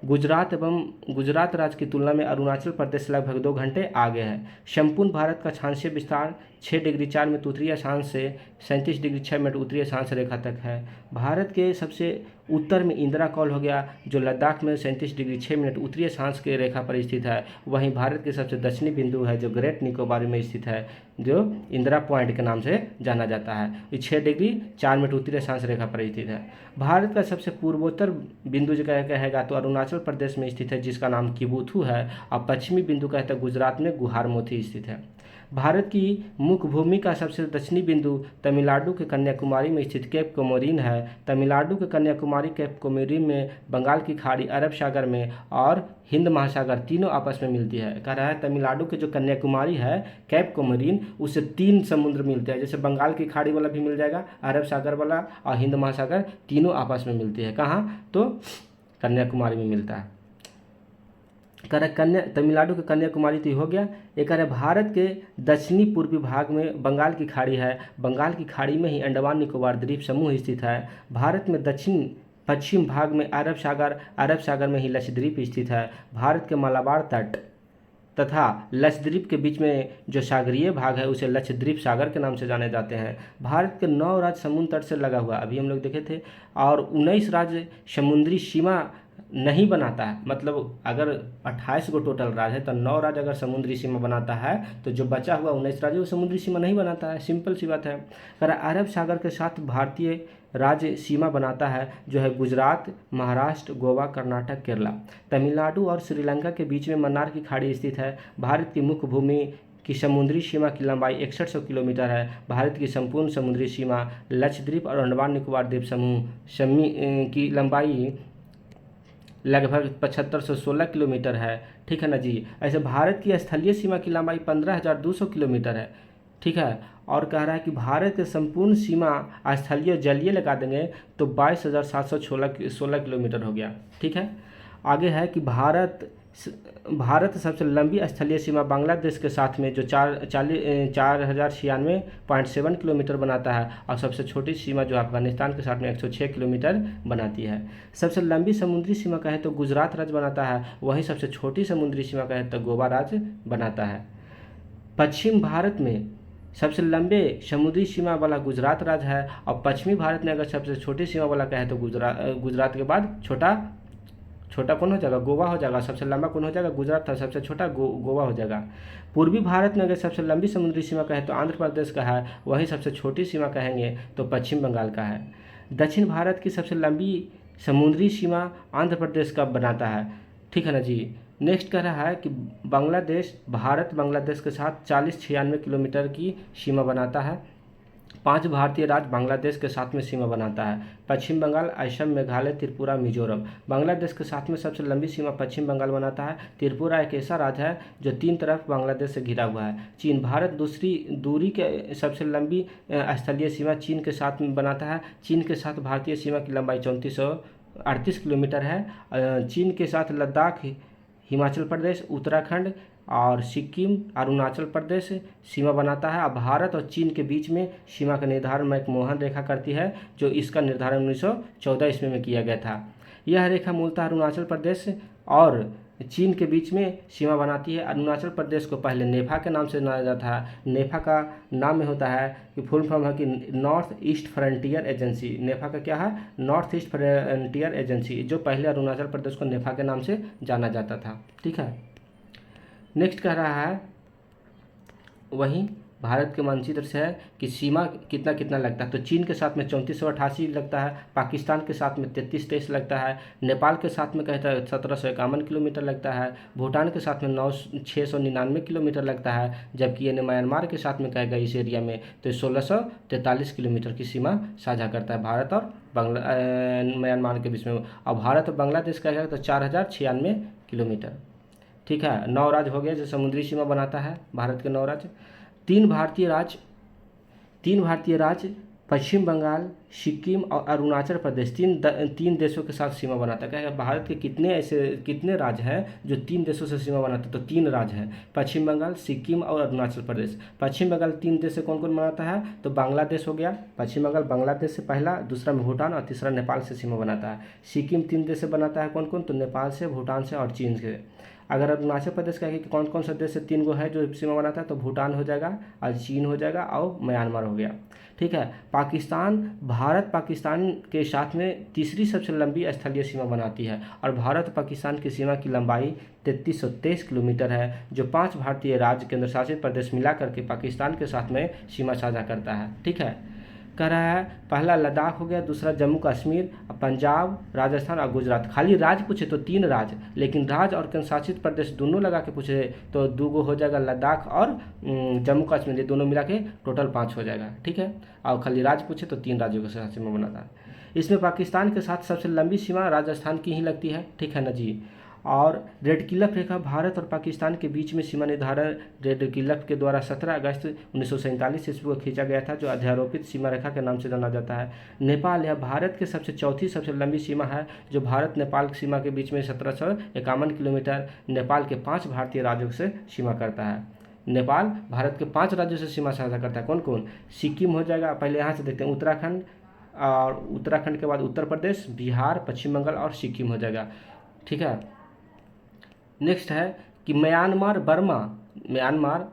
गुजरात राज्य की तुलना में अरुणाचल प्रदेश लगभग 2 घंटे आगे है। संपूर्ण भारत का अक्षांशीय विस्तार 6 डिग्री 4 मिनट उत्तरी अक्षांश से 37 डिग्री 6 मिनट उत्तरी अक्षांश रेखा तक है। भारत के सबसे उत्तर में इंदिरा कॉल हो गया, जो लद्दाख में 37 डिग्री 6 मिनट उत्तरी अक्षांश के रेखा पर स्थित है। वहीं भारत के सबसे दक्षिणी बिंदु है जो ग्रेट निकोबार में स्थित है, जो इंदिरा पॉइंट के नाम से जाना जाता है। ये 6 डिग्री 4 मिनट उत्तरी अक्षांश रेखा पर स्थित है। भारत का सबसे पूर्वोत्तर बिंदु जो कहेगा तो अरुणाचल प्रदेश में स्थित है, जिसका नाम किबुथु है, और पश्चिमी बिंदु कहता है गुजरात में गुहारमोथी स्थित है। भारत की मुख्य भूमि का सबसे दक्षिणी बिंदु तमिलनाडु के कन्याकुमारी में स्थित केप कोमोरिन है। तमिलनाडु के कन्याकुमारी, केप कोमोरिन में बंगाल की खाड़ी, अरब सागर में और हिंद महासागर तीनों आपस में मिलती है। कह रहा है तमिलनाडु के जो कन्याकुमारी है, केप कोमोरिन, उससे 3 समुद्र मिलते हैं, जैसे बंगाल की खाड़ी वाला भी मिल जाएगा, अरब सागर वाला और हिंद महासागर, तीनों आपस में मिलती है। कहाँ, तो कन्याकुमारी में मिलता है। कह रहा तमिलनाडु के कन्याकुमारी तो हो गया। एक कह रहा भारत के दक्षिणी पूर्वी भाग में बंगाल की खाड़ी है। बंगाल की खाड़ी में ही अंडमान निकोबार द्वीप समूह स्थित है। भारत में दक्षिण पश्चिम भाग में अरब सागर में ही लक्षद्वीप स्थित है। भारत के मलाबार तट तथा लक्षद्वीप के बीच में जो सागरीय भाग है उसे लक्षद्वीप सागर के नाम से जाने जाते हैं। भारत के 9 राज्य समुद्र तट से लगा हुआ, अभी हम लोग देखे थे, और 19 राज्य समुद्री सीमा नहीं बनाता है। मतलब अगर 28 गो टोटल राज्य है तो 9 राज्य अगर समुद्री सीमा बनाता है तो जो बचा हुआ 19 राज्य वो समुद्री सीमा नहीं बनाता है। सिंपल सी बात है। अरब सागर के साथ भारतीय राज्य सीमा बनाता है, जो है गुजरात, महाराष्ट्र, गोवा, कर्नाटक, केरला। तमिलनाडु और श्रीलंका के बीच में मन्नार की खाड़ी स्थित है। भारत की मुख्य भूमि की समुद्री सीमा की लंबाई 6100 किलोमीटर है। भारत की संपूर्ण समुद्री सीमा लक्षद्वीप और अंडमान निकोबार द्वीप समूह की लगभग 7516 किलोमीटर है, ठीक है ना जी। ऐसे भारत की स्थलीय सीमा की लंबाई 15,200 किलोमीटर है, ठीक है। और कह रहा है कि भारत के संपूर्ण सीमा स्थलीय और जलीय लगा देंगे तो 22,716 किलोमीटर हो गया, ठीक है। आगे है कि भारत सबसे लंबी स्थलीय सीमा बांग्लादेश के साथ में जो 4,096.7 किलोमीटर बनाता है, और सबसे छोटी सीमा जो अफगानिस्तान के साथ में 106 किलोमीटर बनाती है। सबसे लंबी समुद्री सीमा कहे तो गुजरात राज्य बनाता है, वहीं सबसे छोटी समुद्री सीमा कहे तो गोवा राज्य बनाता है। पश्चिम भारत में सबसे लंबे समुद्री सीमा वाला गुजरात राज्य है, और पश्चिमी भारत में अगर सबसे छोटी सीमा वाला कहे तो गुजरात के बाद छोटा कौन हो जाएगा, गोवा हो जाएगा। सबसे लंबा कौन हो जाएगा, गुजरात था, सबसे छोटा गोवा हो जाएगा। पूर्वी भारत में अगर सबसे लंबी समुद्री सीमा कहे तो आंध्र प्रदेश का है, वहीं सबसे छोटी सीमा कहेंगे तो पश्चिम बंगाल का है। दक्षिण भारत की सबसे लंबी समुद्री सीमा आंध्र प्रदेश का बनाता है, ठीक है ना जी। नेक्स्ट कह रहा है कि भारत बांग्लादेश के साथ 4096 किलोमीटर की सीमा बनाता है। 5 भारतीय राज्य बांग्लादेश के साथ में सीमा बनाता है। पश्चिम बंगाल, असम, मेघालय, त्रिपुरा, मिजोरम। बांग्लादेश के साथ में सबसे लंबी सीमा पश्चिम बंगाल बनाता है। त्रिपुरा एक ऐसा राज्य है जो 3 तरफ बांग्लादेश से घिरा हुआ है। चीन, भारत दूसरी दूरी के सबसे लंबी स्थलीय सीमा चीन के साथ में बनाता है। चीन के साथ भारतीय सीमा की लंबाई 3438 किलोमीटर है। चीन के साथ लद्दाख, हिमाचल प्रदेश, उत्तराखंड और सिक्किम, अरुणाचल प्रदेश सीमा बनाता है। अब भारत और चीन के बीच में सीमा का निर्धारण मैकमोहन रेखा करती है, जो इसका निर्धारण 1914 ईस्वी में किया गया था। यह रेखा मूलतः अरुणाचल प्रदेश और चीन के बीच में सीमा बनाती है। अरुणाचल प्रदेश को पहले नेफा के नाम से जाना जाता है। नेफा का नाम में होता है कि फुल फॉर्म है कि नॉर्थ ईस्ट फ्रंटियर एजेंसी। नेफा का क्या है, नॉर्थ ईस्ट फ्रंटियर एजेंसी, जो पहले अरुणाचल प्रदेश को नेफा के नाम से जाना जाता था, ठीक है। नेक्स्ट कह रहा है वहीं भारत के मानचित्र से है कि सीमा कितना कितना लगता है। तो चीन के साथ में 3488 लगता है, पाकिस्तान के साथ में 3323 लगता है, नेपाल के साथ में कहता है 1751 किलोमीटर लगता है, भूटान के साथ में 699 किलोमीटर लगता है, जबकि ये म्यांमार के साथ में कहेगा इस एरिया में तो 1643 किलोमीटर की सीमा साझा करता है भारत और म्यांमार के बीच में। और भारत और बांग्लादेश कहेगा तो 4096 किलोमीटर, ठीक है। 9 राज्य हो गया जो समुद्री सीमा बनाता है, भारत के 9 राज्य। 3 भारतीय राज्य पश्चिम बंगाल, सिक्किम और अरुणाचल प्रदेश तीन देशों के साथ सीमा बनाता है। क्या भारत के कितने राज्य हैं जो 3 देशों से सीमा बनाते हैं, तो 3 राज्य हैं, पश्चिम बंगाल, सिक्किम और अरुणाचल प्रदेश। पश्चिम बंगाल 3 देश से कौन कौन बनाता है, तो बांग्लादेश हो गया, पश्चिम बंगाल बांग्लादेश से पहला, दूसरा में भूटान और तीसरा नेपाल से सीमा बनाता है। सिक्किम 3 देश से बनाता है, कौन कौन, तो नेपाल से, भूटान से और चीन से। अगर अरुणाचल प्रदेश कहेंगे कि कौन कौन सा देश से 3 गो है जो सीमा बनाता है, तो भूटान हो जाएगा और चीन हो जाएगा और म्यांमार हो गया, ठीक है। भारत पाकिस्तान के साथ में तीसरी सबसे लंबी स्थलीय सीमा बनाती है, और भारत पाकिस्तान की सीमा की लंबाई 3323 किलोमीटर है, जो 5 भारतीय राज्य केंद्र शासित प्रदेश मिला करके पाकिस्तान के साथ में सीमा साझा करता है, ठीक है। कह रहा है पहला लद्दाख हो गया, दूसरा जम्मू कश्मीर, पंजाब, राजस्थान और गुजरात। खाली राज्य पूछे तो 3 राज्य, लेकिन राज्य और केंद्र शासित प्रदेश दोनों लगा के पूछे तो 2 गो हो जाएगा, लद्दाख और जम्मू कश्मीर, ये दोनों मिला के टोटल 5 हो जाएगा, ठीक है। और खाली राज्य पूछे तो 3 राज्यों के साथ सीमा बनाता है। इसमें पाकिस्तान के साथ सबसे लंबी सीमा राजस्थान की ही लगती है, ठीक है ना जी। और रेड क्लिफ रेखा भारत और पाकिस्तान के बीच में सीमा निर्धारण रेड क्लिफ के द्वारा 17 अगस्त 1947 ईस्वी को खींचा गया था, जो अध्यारोपित सीमा रेखा के नाम से जाना जाता है। नेपाल यह भारत के चौथी सबसे लंबी सीमा है, जो भारत नेपाल सीमा के बीच में 1751 किलोमीटर नेपाल के 5 भारतीय राज्यों से सीमा करता है। नेपाल भारत के 5 राज्यों से सीमा साझा करता है, कौन कौन, सिक्किम हो जाएगा, पहले यहाँ से देखते हैं, उत्तराखंड, और उत्तराखंड के बाद उत्तर प्रदेश, बिहार, पश्चिम बंगाल और सिक्किम हो जाएगा, ठीक है। नेक्स्ट है कि म्यांमार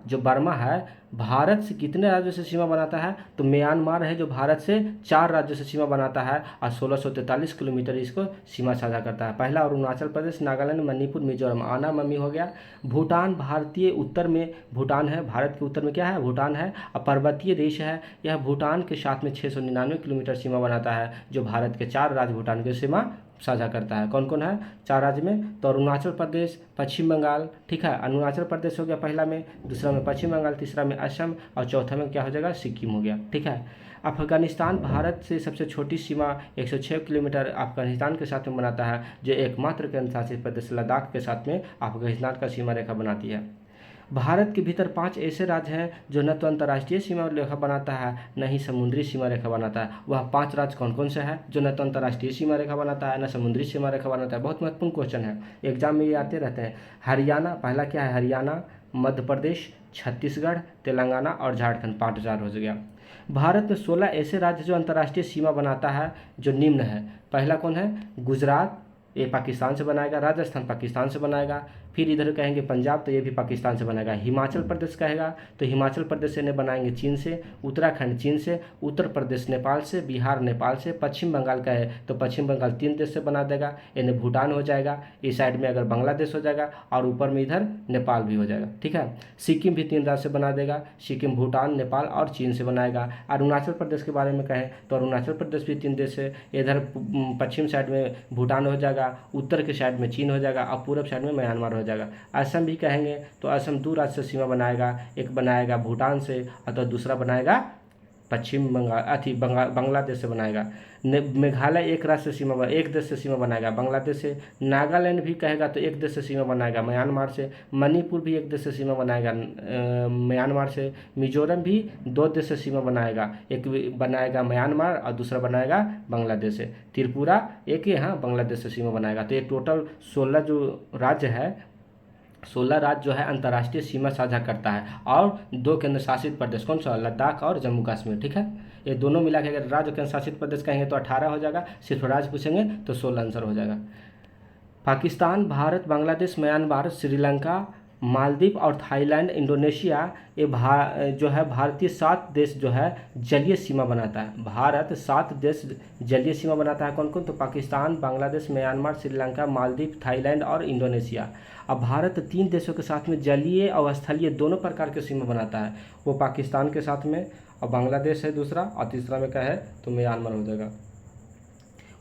जो बर्मा है, भारत से कितने राज्यों से सीमा बनाता है, तो म्यांमार है जो भारत से 4 राज्यों से सीमा बनाता है और 1643 किलोमीटर इसको सीमा साझा करता है। पहला अरुणाचल प्रदेश, नागालैंड, मणिपुर, मिजोरम, आना ममी हो गया। भूटान भारतीय उत्तर में भूटान है, भारत के उत्तर में क्या है, भूटान है, और पर्वतीय देश है। यह भूटान के साथ में 699 किलोमीटर सीमा बनाता है, जो भारत के 4 राज्य भूटान की सीमा साझा करता है। कौन कौन है 4 राज्य में? तो अरुणाचल प्रदेश, पश्चिम बंगाल, ठीक है, अरुणाचल प्रदेश हो गया पहला में, दूसरा में पश्चिम बंगाल, तीसरा में असम और चौथा में क्या हो जाएगा? सिक्किम हो गया, ठीक है। अफगानिस्तान भारत से सबसे छोटी सीमा 106 किलोमीटर अफगानिस्तान के साथ में बनाता है, जो एकमात्र केंद्र शासित प्रदेश लद्दाख के साथ में अफगानिस्तान का सीमा रेखा बनाती है। भारत के भीतर 5 ऐसे राज्य हैं जो न तो अंतर्राष्ट्रीय सीमा रेखा बनाता है न ही समुद्री सीमा रेखा बनाता है। वह 5 राज्य कौन कौन से हैं जो न तो अंतर्राष्ट्रीय सीमा रेखा बनाता है न समुद्री सीमा रेखा बनाता है? बहुत महत्वपूर्ण क्वेश्चन है, एग्जाम में ये आते रहते हैं। हरियाणा, पहला क्या है? हरियाणा, मध्य प्रदेश, छत्तीसगढ़, तेलंगाना और झारखंड, 5 राज्य हो गया। भारत में 16 ऐसे राज्य जो अंतर्राष्ट्रीय सीमा बनाता है जो निम्न है। पहला कौन है? गुजरात, ये पाकिस्तान से बनाएगा। राजस्थान पाकिस्तान से बनाएगा। फिर इधर कहेंगे पंजाब, तो ये भी पाकिस्तान से बनाएगा। हिमाचल प्रदेश कहेगा तो हिमाचल प्रदेश से इन्हें बनाएंगे चीन से। उत्तराखंड चीन से। उत्तर प्रदेश नेपाल से। बिहार नेपाल से। पश्चिम बंगाल का है तो पश्चिम बंगाल 3 देश से बना देगा, इन्हें भूटान हो जाएगा। इस साइड में अगर बांग्लादेश हो जाएगा और ऊपर में इधर नेपाल भी हो जाएगा, ठीक है। सिक्किम भी 3 राज्य से बना देगा। सिक्किम भूटान, नेपाल और चीन से बनाएगा। अरुणाचल प्रदेश के बारे में कहें तो अरुणाचल प्रदेश भी 3 देश है। इधर पश्चिम साइड में भूटान हो जाएगा, उत्तर के साइड में चीन हो जाएगा और पूर्व साइड में म्यांमार हो जाएगा। असम भी कहेंगे तो असम 2 राज्य से सीमा बनाएगा, एक बनाएगा भूटान से और तो दूसरा बनाएगा पश्चिम बंगाल बांग्लादेश से बनाएगा। मेघालय 1 राज्य से सीमा, 1 देश से सीमा बनाएगा, बांग्लादेश से। नागालैंड भी कहेगा तो 1 देश से सीमा बनाएगा, म्यांमार से। मणिपुर भी 1 देश से सीमा बनाएगा, म्यांमार से। मिजोरम भी 2 देश से सीमा बनाएगा, एक बनाएगा म्यांमार और दूसरा बनाएगा बांग्लादेश से। त्रिपुरा एक ही, हाँ, बांग्लादेश से सीमा बनाएगा। तो ये टोटल 16 जो राज्य है, 16 राज्य जो है अंतर्राष्ट्रीय सीमा साझा करता है। और 2 केंद्र शासित प्रदेश, कौन सा? लद्दाख और जम्मू कश्मीर, ठीक है। ये दोनों मिला के अगर राज्य केंद्र शासित प्रदेश कहेंगे तो 18 हो जाएगा, सिर्फ राज्य पूछेंगे तो 16 आंसर हो जाएगा। पाकिस्तान, भारत, बांग्लादेश, म्यांमार, श्रीलंका, मालदीव और थाईलैंड, इंडोनेशिया, ये जो है भारतीय 7 देश जो है जलीय सीमा बनाता है। भारत 7 देश जलीय सीमा बनाता है। कौन कौन? तो पाकिस्तान, बांग्लादेश, म्यांमार, श्रीलंका, मालदीव, थाईलैंड और इंडोनेशिया। अब भारत 3 देशों के साथ में जलीय और स्थलीय दोनों प्रकार के सीमा बनाता है। वो पाकिस्तान के साथ में, और बांग्लादेश है दूसरा, और तीसरा में क्या है? तो म्यांमार हो जाएगा।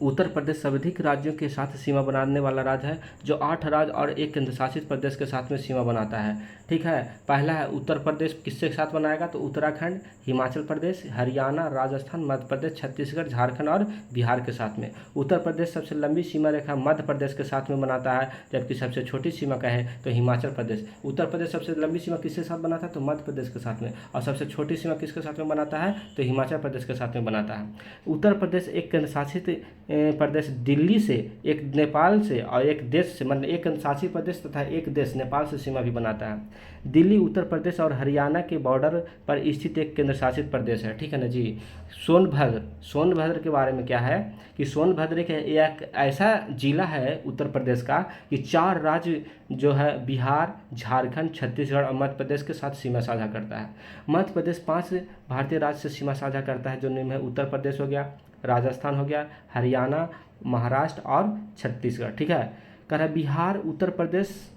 उत्तर प्रदेश सर्वाधिक राज्यों के साथ सीमा बनाने वाला राज्य है, जो 8 राज्य और 1 केंद्र शासित प्रदेश के साथ में सीमा बनाता है, ठीक है। पहला है उत्तर प्रदेश, किसके साथ बनाएगा? तो उत्तराखंड, हिमाचल प्रदेश, हरियाणा, राजस्थान, मध्य प्रदेश, छत्तीसगढ़, झारखंड और बिहार के साथ में। उत्तर प्रदेश सबसे लंबी सीमा रेखा मध्य प्रदेश के साथ में बनाता है, जबकि सबसे छोटी सीमा का है तो हिमाचल प्रदेश। उत्तर प्रदेश सबसे लंबी सीमा किसके साथ बनाता है? तो मध्य प्रदेश के साथ में। और सबसे छोटी सीमा किसके साथ में बनाता है? तो हिमाचल प्रदेश के साथ में बनाता है। उत्तर प्रदेश एक केंद्र शासित प्रदेश दिल्ली से, एक नेपाल से और एक देश से, मतलब एक केंद्र शासित प्रदेश तथा एक देश नेपाल से सीमा भी बनाता है। दिल्ली उत्तर प्रदेश और हरियाणा के बॉर्डर पर स्थित एक केंद्र शासित प्रदेश है, ठीक है ना जी। सोनभद्र के बारे में क्या है कि सोनभद्र एक ऐसा जिला है उत्तर प्रदेश का कि 4 राज्य जो है बिहार, झारखंड, छत्तीसगढ़ और मध्य प्रदेश के साथ सीमा साझा करता है। मध्य प्रदेश 5 भारतीय राज्य से सीमा साझा करता है, जो निम्न है। उत्तर प्रदेश हो गया, राजस्थान हो गया, हरियाणा, महाराष्ट्र और छत्तीसगढ़, ठीक है। कह रहा है बिहार, उत्तर प्रदेश,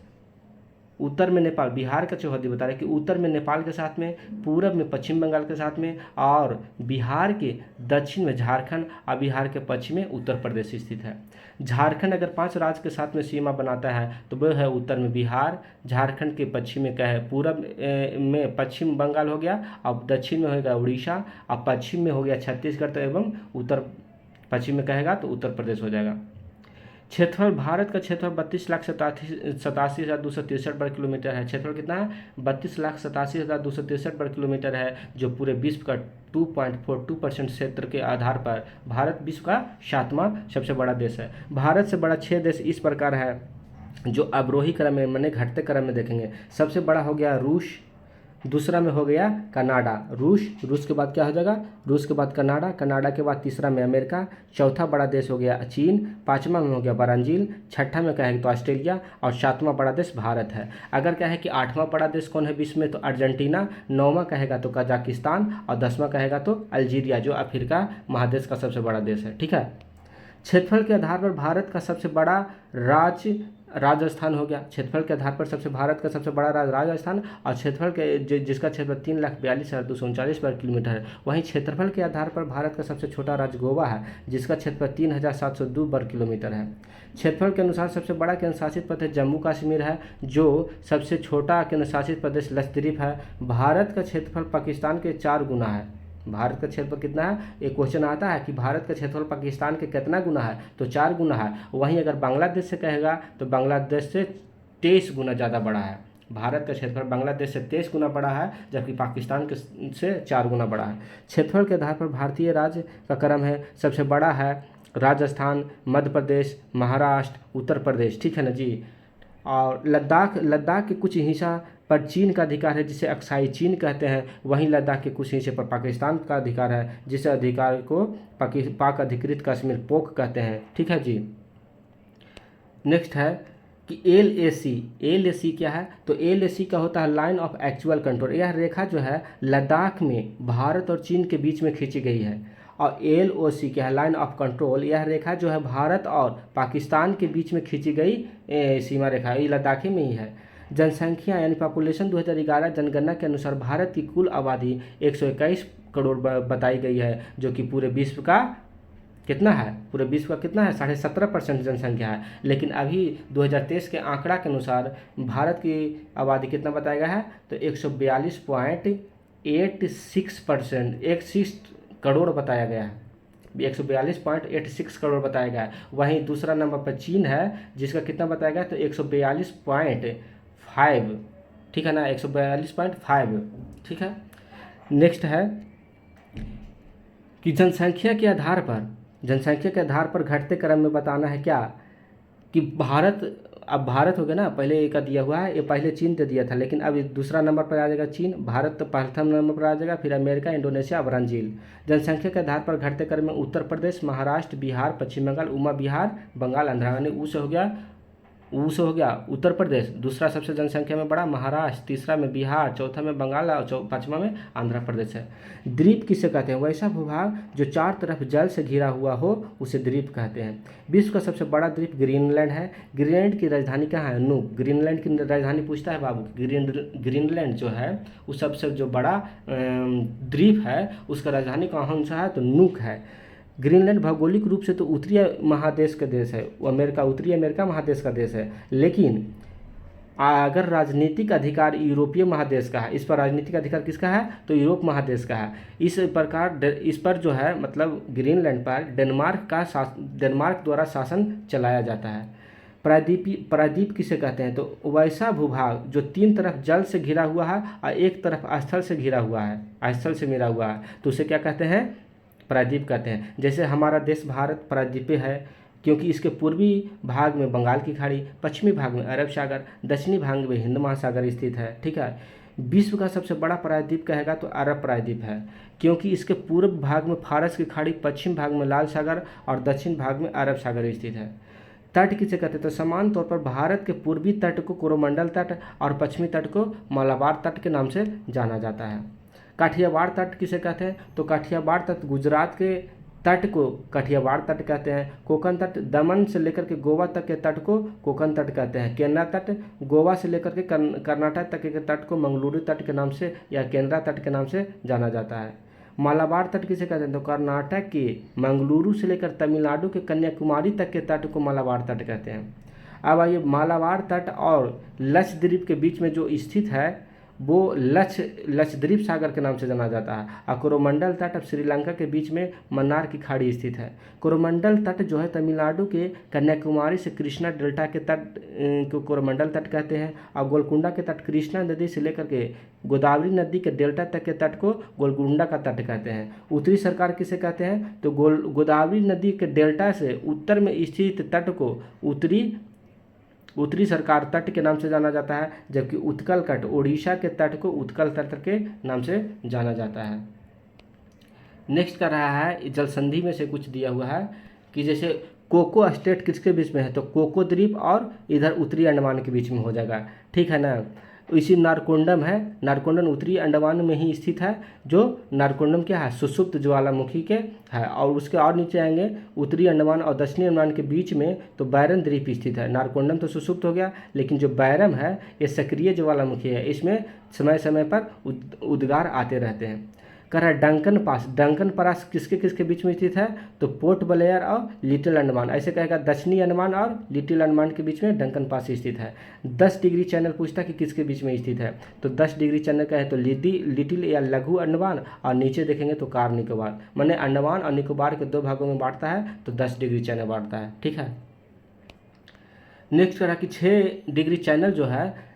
उत्तर में नेपाल, बिहार का चौहद्दी बता रहा है कि उत्तर में नेपाल के साथ में, पूरब में पश्चिम बंगाल के साथ में, और बिहार के दक्षिण में झारखंड और बिहार के पश्चिम में उत्तर प्रदेश स्थित है। झारखंड अगर 5 राज्य के साथ में सीमा बनाता है तो वह है उत्तर में बिहार, झारखंड के पश्चिम में क्या है? पूरब में पश्चिम बंगाल हो गया, अब दक्षिण में होगा उड़ीसा, अब पश्चिम में हो गया छत्तीसगढ़, तो एवं उत्तर पश्चिम में कहेगा तो उत्तर प्रदेश हो जाएगा। क्षेत्रफल, भारत का क्षेत्रफल 32,87,263 वर्ग किलोमीटर है। क्षेत्रफल कितना है? 32,87,263 वर्ग किलोमीटर है, जो पूरे विश्व का 2.42% क्षेत्र के आधार पर भारत विश्व का 7वां सबसे बड़ा देश है। भारत से बड़ा 6 देश इस प्रकार है, जो अवरोही क्रम में, माने घटते क्रम में देखेंगे। सबसे बड़ा हो गया रूस, दूसरा में हो गया कनाडा, रूस के बाद क्या हो जाएगा? रूस के बाद कनाडा, कनाडा के बाद तीसरा में अमेरिका, चौथा बड़ा देश हो गया चीन, 5वां में हो गया ब्राज़ील, 6ठा में क्या है तो ऑस्ट्रेलिया, और 7वां बड़ा देश भारत है। अगर क्या है कि 8वां बड़ा देश कौन है विश्व में? तो अर्जेंटीना, 9वां कहेगा तो कजाकिस्तान, और 10वां कहेगा तो अल्जीरिया, जो अफ्रीका महादेश का सबसे बड़ा देश है, ठीक है। क्षेत्रफल के आधार पर भारत का सबसे बड़ा राज्य राजस्थान हो गया, क्षेत्रफल के आधार पर सबसे भारत का सबसे बड़ा राज्य राजस्थान, और क्षेत्रफल के जिसका क्षेत्रफल 3,42,239 वर्ग किलोमीटर है। वहीं क्षेत्रफल के आधार पर भारत का सबसे छोटा राज्य गोवा है, जिसका क्षेत्रफल 3,702 वर्ग किलोमीटर है। क्षेत्रफल के अनुसार सबसे बड़ा केंद्र शासित प्रदेश जम्मू कश्मीर है, जो सबसे छोटा केंद्र शासित प्रदेश लक्षद्वीप है। भारत का क्षेत्रफल पाकिस्तान के 4 गुना है। भारत का क्षेत्रफल कितना है, एक क्वेश्चन आता है कि भारत का क्षेत्रफल पाकिस्तान के कितना गुना है, तो 4 गुना है। वहीं अगर बांग्लादेश से कहेगा तो बांग्लादेश से 23 गुना ज़्यादा बड़ा है। भारत का क्षेत्रफल बांग्लादेश से 23 गुना बड़ा है, जबकि पाकिस्तान के से 4 गुना बड़ा है। क्षेत्रफल के आधार पर भारतीय राज्य का क्रम है, सबसे बड़ा है राजस्थान, मध्य प्रदेश, महाराष्ट्र, उत्तर प्रदेश, ठीक है ना जी। और लद्दाख के कुछ हिस्सा पर चीन का अधिकार है, जिसे अक्साई चीन कहते हैं। वहीं लद्दाख के कुछ हिस्से पर पाकिस्तान का अधिकार है, जिसे अधिकार को पाक अधिकृत कश्मीर पोक कहते हैं, ठीक है जी। नेक्स्ट है कि एल ए सी क्या है, तो LAC का होता है लाइन ऑफ एक्चुअल कंट्रोल। यह रेखा जो है लद्दाख में भारत और चीन के बीच में खींची गई है। और LOC क्या है, लाइन ऑफ कंट्रोल, यह रेखा जो है भारत और पाकिस्तान के बीच में खींची गई सीमा रेखा, ये लद्दाख में ही है। जनसंख्या यानी पॉपुलेशन 2011 जनगणना के अनुसार भारत की कुल आबादी 121 करोड़ बताई गई है, जो कि पूरे विश्व का कितना है, पूरे विश्व का कितना है, 17.5% जनसंख्या है। लेकिन अभी 2023 के आंकड़ा के अनुसार भारत की आबादी कितना बताया गया है, तो 142.86%, 86 करोड़ बताया गया है, 142.86 करोड़ बताया गया है। वहीं दूसरा नंबर पर चीन है, जिसका कितना बताया गया, तो 142.5, ठीक है ना, 142.5, ठीक है। नेक्स्ट है कि जनसंख्या के आधार पर घटते क्रम में बताना है क्या, कि अब भारत हो गया ना, पहले एक दिया हुआ है, ये पहले चीन दे दिया था, लेकिन अब दूसरा नंबर पर आ जाएगा चीन, भारत तो प्रथम नंबर पर आ जाएगा, फिर अमेरिका, इंडोनेशिया, ब्राज़ील। जनसंख्या के आधार पर घटते क्रम में उत्तर प्रदेश, महाराष्ट्र, बिहार, पश्चिम बंगाल, बिहार, बंगाल, आंध्र, यानी ऊ से हो गया उत्तर प्रदेश, दूसरा सबसे जनसंख्या में बड़ा महाराष्ट्र, तीसरा में बिहार, चौथा में बंगाल और पाँचवा में आंध्र प्रदेश है। द्वीप किसे कहते हैं, वैसा भूभाग जो 4 तरफ जल से घिरा हुआ हो उसे द्वीप कहते हैं। विश्व का सबसे बड़ा द्वीप ग्रीनलैंड है। ग्रीनलैंड की राजधानी कहाँ है, नूक। ग्रीनलैंड की राजधानी पूछता है बाबू, ग्रीनलैंड जो है वो सबसे जो बड़ा द्वीप है उसका राजधानी कौन सा है, तो नूक है। ग्रीनलैंड भौगोलिक रूप से तो उत्तरी महादेश का देश है, वो उत्तरी अमेरिका महादेश का देश है, लेकिन अगर राजनीतिक अधिकार यूरोपीय महादेश का है, इस पर राजनीतिक अधिकार किसका है, तो यूरोप महादेश का है। इस पर जो है मतलब ग्रीनलैंड पर डेनमार्क द्वारा शासन चलाया जाता है। प्रायद्वीप किसे कहते हैं, तो वैसा भूभाग जो 3 तरफ जल से घिरा हुआ है और एक तरफ स्थल से घिरा हुआ है, स्थल से घिरा हुआ है, तो उसे क्या कहते हैं, प्रायद्वीप कहते हैं। जैसे हमारा देश भारत प्रायद्वीपीय है, क्योंकि इसके पूर्वी भाग में बंगाल की खाड़ी, पश्चिमी भाग में अरब सागर, दक्षिणी भाग में हिंद महासागर स्थित है, ठीक है। विश्व का सबसे बड़ा प्रायद्वीप कहेगा तो अरब प्रायद्वीप है, क्योंकि इसके पूर्व भाग में फारस की खाड़ी, पश्चिम भाग में लाल सागर और दक्षिण भाग में अरब सागर स्थित है। तट किसे कहते हैं, तो समान तौर पर भारत के पूर्वी तट को कोरोमंडल तट और पश्चिमी तट को मालाबार तट के नाम से जाना जाता है। काठियावाड़ तट किसे कहते हैं, तो काठियावाड़ तट गुजरात के तट को काठियावाड़ तट कहते हैं। कोंकण तट दमन से लेकर के गोवा तक के तट को कोंकण तट कहते हैं। केरला तट गोवा से लेकर के कर्नाटक तक के तट को मंगलुरु तट के नाम से या केंद्रा तट के नाम से जाना जाता है। मालाबार तट किसे कहते हैं, तो कर्नाटक के मंगलुरु से लेकर तमिलनाडु के कन्याकुमारी तक के तट को मालाबार तट कहते हैं। अब आइए, मालाबार तट और लक्षद्वीप के बीच में जो स्थित है वो लक्षद्वीप सागर के नाम से जाना जाता है। और कोरोमंडल तट अब श्रीलंका के बीच में मन्नार की खाड़ी स्थित है। कोरोमंडल तट जो है तमिलनाडु के कन्याकुमारी से कृष्णा डेल्टा के तट को कोरोमंडल तट कहते हैं, और गोलकुंडा के तट कृष्णा नदी से लेकर के गोदावरी नदी के डेल्टा तक के तट को गोलकुंडा का तट कहते हैं। उत्तरी सरकार किसे कहते हैं, तो गोदावरी नदी के डेल्टा से उत्तर में स्थित तट को उत्तरी सरकार तट के नाम से जाना जाता है, जबकि उत्कल तट ओडिशा के तट को उत्कल तट के नाम से जाना जाता है। नेक्स्ट कर रहा है, जल संधि में से कुछ दिया हुआ है कि जैसे कोको स्टेट किसके बीच में है, तो कोको द्वीप और इधर उत्तरी अंडमान के बीच में हो जाएगा, ठीक है ना। इसी नारकोंडम है, नारकोंडम उत्तरी अंडमान में ही स्थित है। जो नारकोंडम क्या है, सुषुप्त ज्वालामुखी के है। और उसके और नीचे आएंगे उत्तरी अंडमान और दक्षिणी अंडमान के बीच में तो बैरन द्वीप स्थित है। नारकोंडम तो सुषुप्त हो गया, लेकिन जो बैरम है ये सक्रिय ज्वालामुखी है, इसमें समय समय पर उद्गार आते रहते हैं। कह रहा है डंकन पास, डंकन पास किसके किसके बीच में स्थित है, तो पोर्ट ब्लेयर और लिटिल अंडमान, ऐसे कहेगा दक्षिणी अंडमान और लिटिल अंडमान के बीच में डंकन पास स्थित है। 10 डिग्री चैनल पूछता कि किसके बीच में स्थित है, तो 10 डिग्री चैनल का है तो लिटिल या लघु अंडमान, और नीचे देखेंगे तो कार निकोबार, माने अंडमान और निकोबार के 2 भागों में बांटता है तो 10 डिग्री चैनल बांटता है। ठीक है, नेक्स्ट करा कि 6 डिग्री चैनल जो है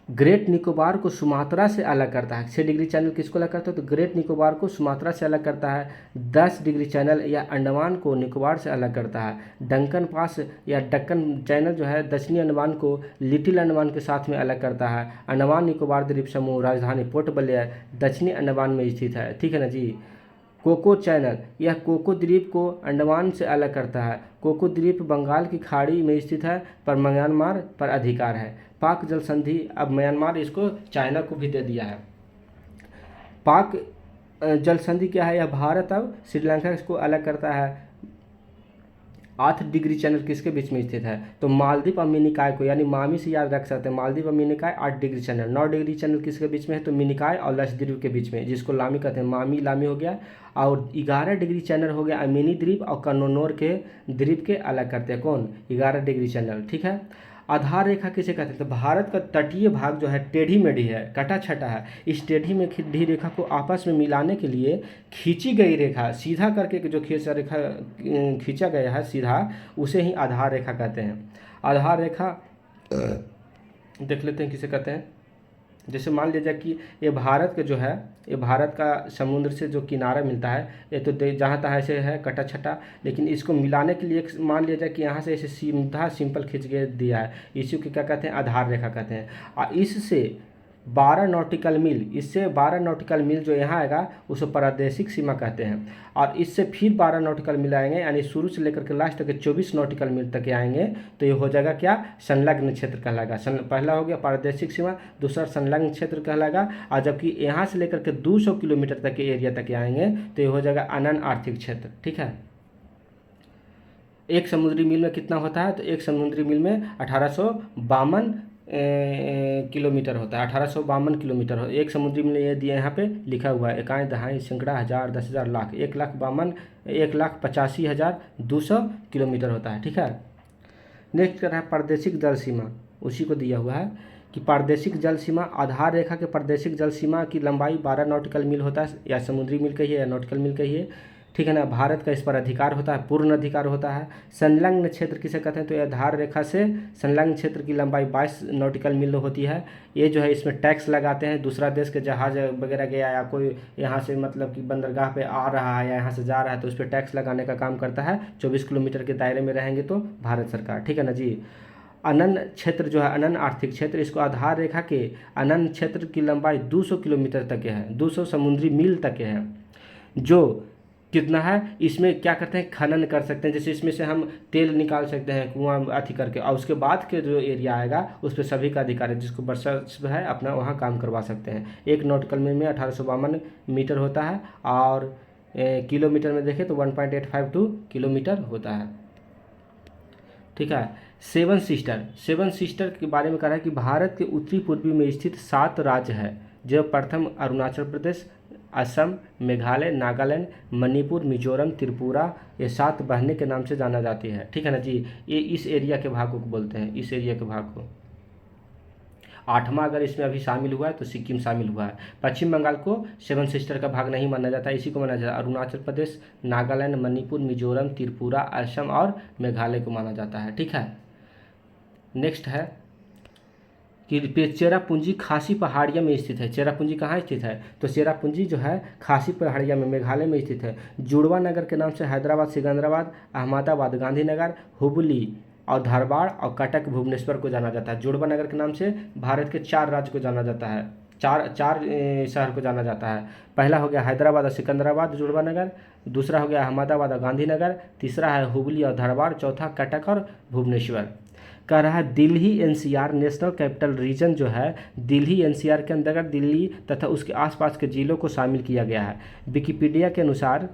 ग्रेट निकोबार को सुमात्रा से अलग करता है। 6 डिग्री चैनल किसको अलग करता है, तो ग्रेट निकोबार को सुमात्रा से अलग करता है। 10 डिग्री चैनल या अंडमान को निकोबार से अलग करता है। डंकन पास या डक्कन चैनल जो है दक्षिणी अंडमान को लिटिल अंडमान के साथ में अलग करता है। अंडमान निकोबार द्वीप समूह राजधानी पोर्ट ब्लेयर दक्षिणी अंडमान में स्थित है। ठीक है ना जी। कोको चैनल, यह कोको द्वीप को अंडमान से अलग करता है। कोको द्वीप बंगाल की खाड़ी में स्थित है, पर म्यांमार पर अधिकार है। पाक जल संधि, अब म्यांमार इसको चाइना को भी दे दिया है। पाक जल संधि क्या है, यह भारत और श्रीलंका इसको अलग करता है। 8 डिग्री चैनल किसके बीच में स्थित है, तो मालदीव और मिनिकॉय को, यानी मामी से याद रख सकते हैं, मालदीव और Minicoy 8 degree channel. 9 degree channel किसके बीच में है, तो मिनिकॉय और लक्षद्वीप के बीच में, जिसको लामी कहते हैं, मामी लामी हो गया। और 11 डिग्री चैनल हो गया अमीनी द्वीप और कन्नौर के द्वीप के अलग करते हैं। कौन, 11 डिग्री चैनल। ठीक है, आधार रेखा किसे कहते हैं, तो भारत का तटीय भाग जो है टेढ़ी मेढ़ी है, कटा छटा है। इस टेढ़ी मेढ़ी रेखा को आपस में मिलाने के लिए खींची गई रेखा, सीधा करके जो खींचा गया है सीधा, उसे ही आधार रेखा कहते हैं। आधार रेखा देख लेते हैं किसे कहते हैं। जैसे मान लीजिए कि ये भारत का जो है, ये भारत का समुद्र से जो किनारा मिलता है, ये तो जहाँ तहाँ ऐसे है कटा छटा, लेकिन इसको मिलाने के लिए मान लिया जाए कि यहाँ से ऐसे सीधा सिंपल खींच के दिया है, इसी को क्या कहते हैं, आधार रेखा कहते हैं। और इससे 12 नॉटिकल मील, इससे 12 नॉटिकल मील जो यहाँ आएगा उसे प्रादेशिक सीमा कहते हैं। और इससे फिर 12 नॉटिकल मील आएंगे, यानी शुरू से लेकर के लास्ट तक 24 नॉटिकल मील तक आएंगे, तो ये हो जाएगा क्या, संलग्न क्षेत्र कहलाएगा। पहला हो गया प्रादेशिक सीमा, दूसरा संलग्न क्षेत्र कहलाएगा। और जबकि यहाँ से लेकर के 200 किलोमीटर तक के एरिया तक आएंगे तो ये हो जाएगा अनन्य आर्थिक क्षेत्र। ठीक है, एक समुद्री मील में कितना होता है, तो एक समुद्री मील में 1852 किलोमीटर होता है। 1852 किलोमीटर हो एक समुद्री मील, ये दिया यहाँ पे लिखा हुआ है, इकाई दहाई सैकड़ा हज़ार 10,000 लाख, 1,85,200 किलोमीटर होता है। ठीक है, नेक्स्ट कर रहा है प्रादेशिक जल सीमा, उसी को दिया हुआ है कि प्रादेशिक जल सीमा, आधार रेखा के प्रादेशिक जल सीमा की लंबाई 12 नॉटिकल मील होता है, या समुद्री मील कहिए या नॉटिकल मील कहिए। ठीक है ना, भारत का इस पर अधिकार होता है, पूर्ण अधिकार होता है। संलग्न क्षेत्र किसे कहते हैं, तो आधार रेखा से संलग्न क्षेत्र की लंबाई 22 नॉटिकल मील होती है। ये जो है इसमें टैक्स लगाते हैं, दूसरा देश के जहाज वगैरह गया या कोई यहाँ से मतलब कि बंदरगाह पे आ रहा है या यहाँ से जा रहा है तो उस पर टैक्स लगाने का काम करता है। 24 किलोमीटर के दायरे में रहेंगे तो भारत सरकार। ठीक है ना जी। अनन्य क्षेत्र जो है, अनन्य आर्थिक क्षेत्र, इसको आधार रेखा के अनन्य क्षेत्र की लंबाई 200 किलोमीटर तक है, 200 समुद्री मील तक है। जो कितना है, इसमें क्या करते हैं, खनन कर सकते हैं, जैसे इसमें से हम तेल निकाल सकते हैं कुआं अथी करके, और उसके बाद के जो एरिया आएगा उस पर सभी का अधिकार है, जिसको वर्षा है अपना वहाँ काम करवा सकते हैं। एक नॉटिकल मील में 1852 मीटर होता है, और किलोमीटर में देखें तो 1.852 किलोमीटर होता है। ठीक है, सेवन सिस्टर के बारे में कह रहा है कि भारत के उत्तरी पूर्वी में स्थित 7 राज्य है, जो प्रथम अरुणाचल प्रदेश, असम, मेघालय, नागालैंड, मणिपुर, मिजोरम, त्रिपुरा, ये 7 बहनें के नाम से जाना जाती है। ठीक है ना जी, ये इस एरिया के भाग को बोलते हैं, इस एरिया के भाग को। 8वां अगर इसमें अभी शामिल हुआ है तो सिक्किम शामिल हुआ है। पश्चिम बंगाल को 7 सिस्टर का भाग नहीं माना जाता, इसी को माना जाता है। अरुणाचल प्रदेश, नागालैंड, मणिपुर, मिजोरम, त्रिपुरा, असम और मेघालय को माना जाता है। ठीक है, नेक्स्ट है कि चेरापूंजी खासी पहाड़िया में स्थित है। चेरापूंजी कहाँ स्थित है, तो चेरापूंजी जो है खासी पहाड़िया में मेघालय में स्थित है। जुड़वा नगर के नाम से हैदराबाद, सिकंदराबाद, अहमदाबाद, गांधीनगर, हुबली और धारवाड़ और कटक, भुवनेश्वर को जाना जाता है। जुड़वा नगर के नाम से भारत के 4 राज्य को जाना जाता है, चार शहर को जाना जाता है। पहला हो गया हैदराबाद और सिकंदराबाद जुड़वा नगर, दूसरा हो गया अहमदाबाद और गांधीनगर, तीसरा है हुबली और धारवाड़, चौथा कटक और भुवनेश्वर। कह रहा है Delhi NCR national capital region जो है, दिल्ली एनसीआर के अंतर्गत दिल्ली तथा उसके आसपास के जिलों को शामिल किया गया है। विकिपीडिया के अनुसार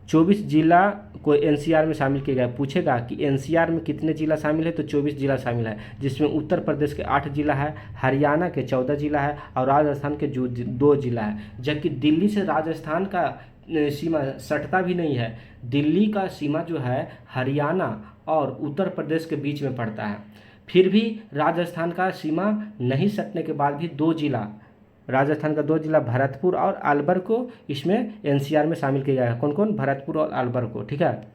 24 जिला को एनसीआर में शामिल किया गया। पूछेगा कि एनसीआर में कितने जिला शामिल है, तो 24 जिला शामिल है, जिसमें उत्तर प्रदेश के 8 जिला है, हरियाणा के 14 जिला है और राजस्थान के जो 2 जिला है। जबकि दिल्ली से राजस्थान का सीमा सटता भी नहीं है। दिल्ली का सीमा जो है हरियाणा और उत्तर प्रदेश के बीच में पड़ता है। फिर भी राजस्थान का सीमा नहीं सटने के बाद भी 2 जिला, राजस्थान का 2 जिला भरतपुर और अलवर को इसमें एनसीआर में शामिल किया गया है। कौन कौन? भरतपुर और अलवर को। ठीक है,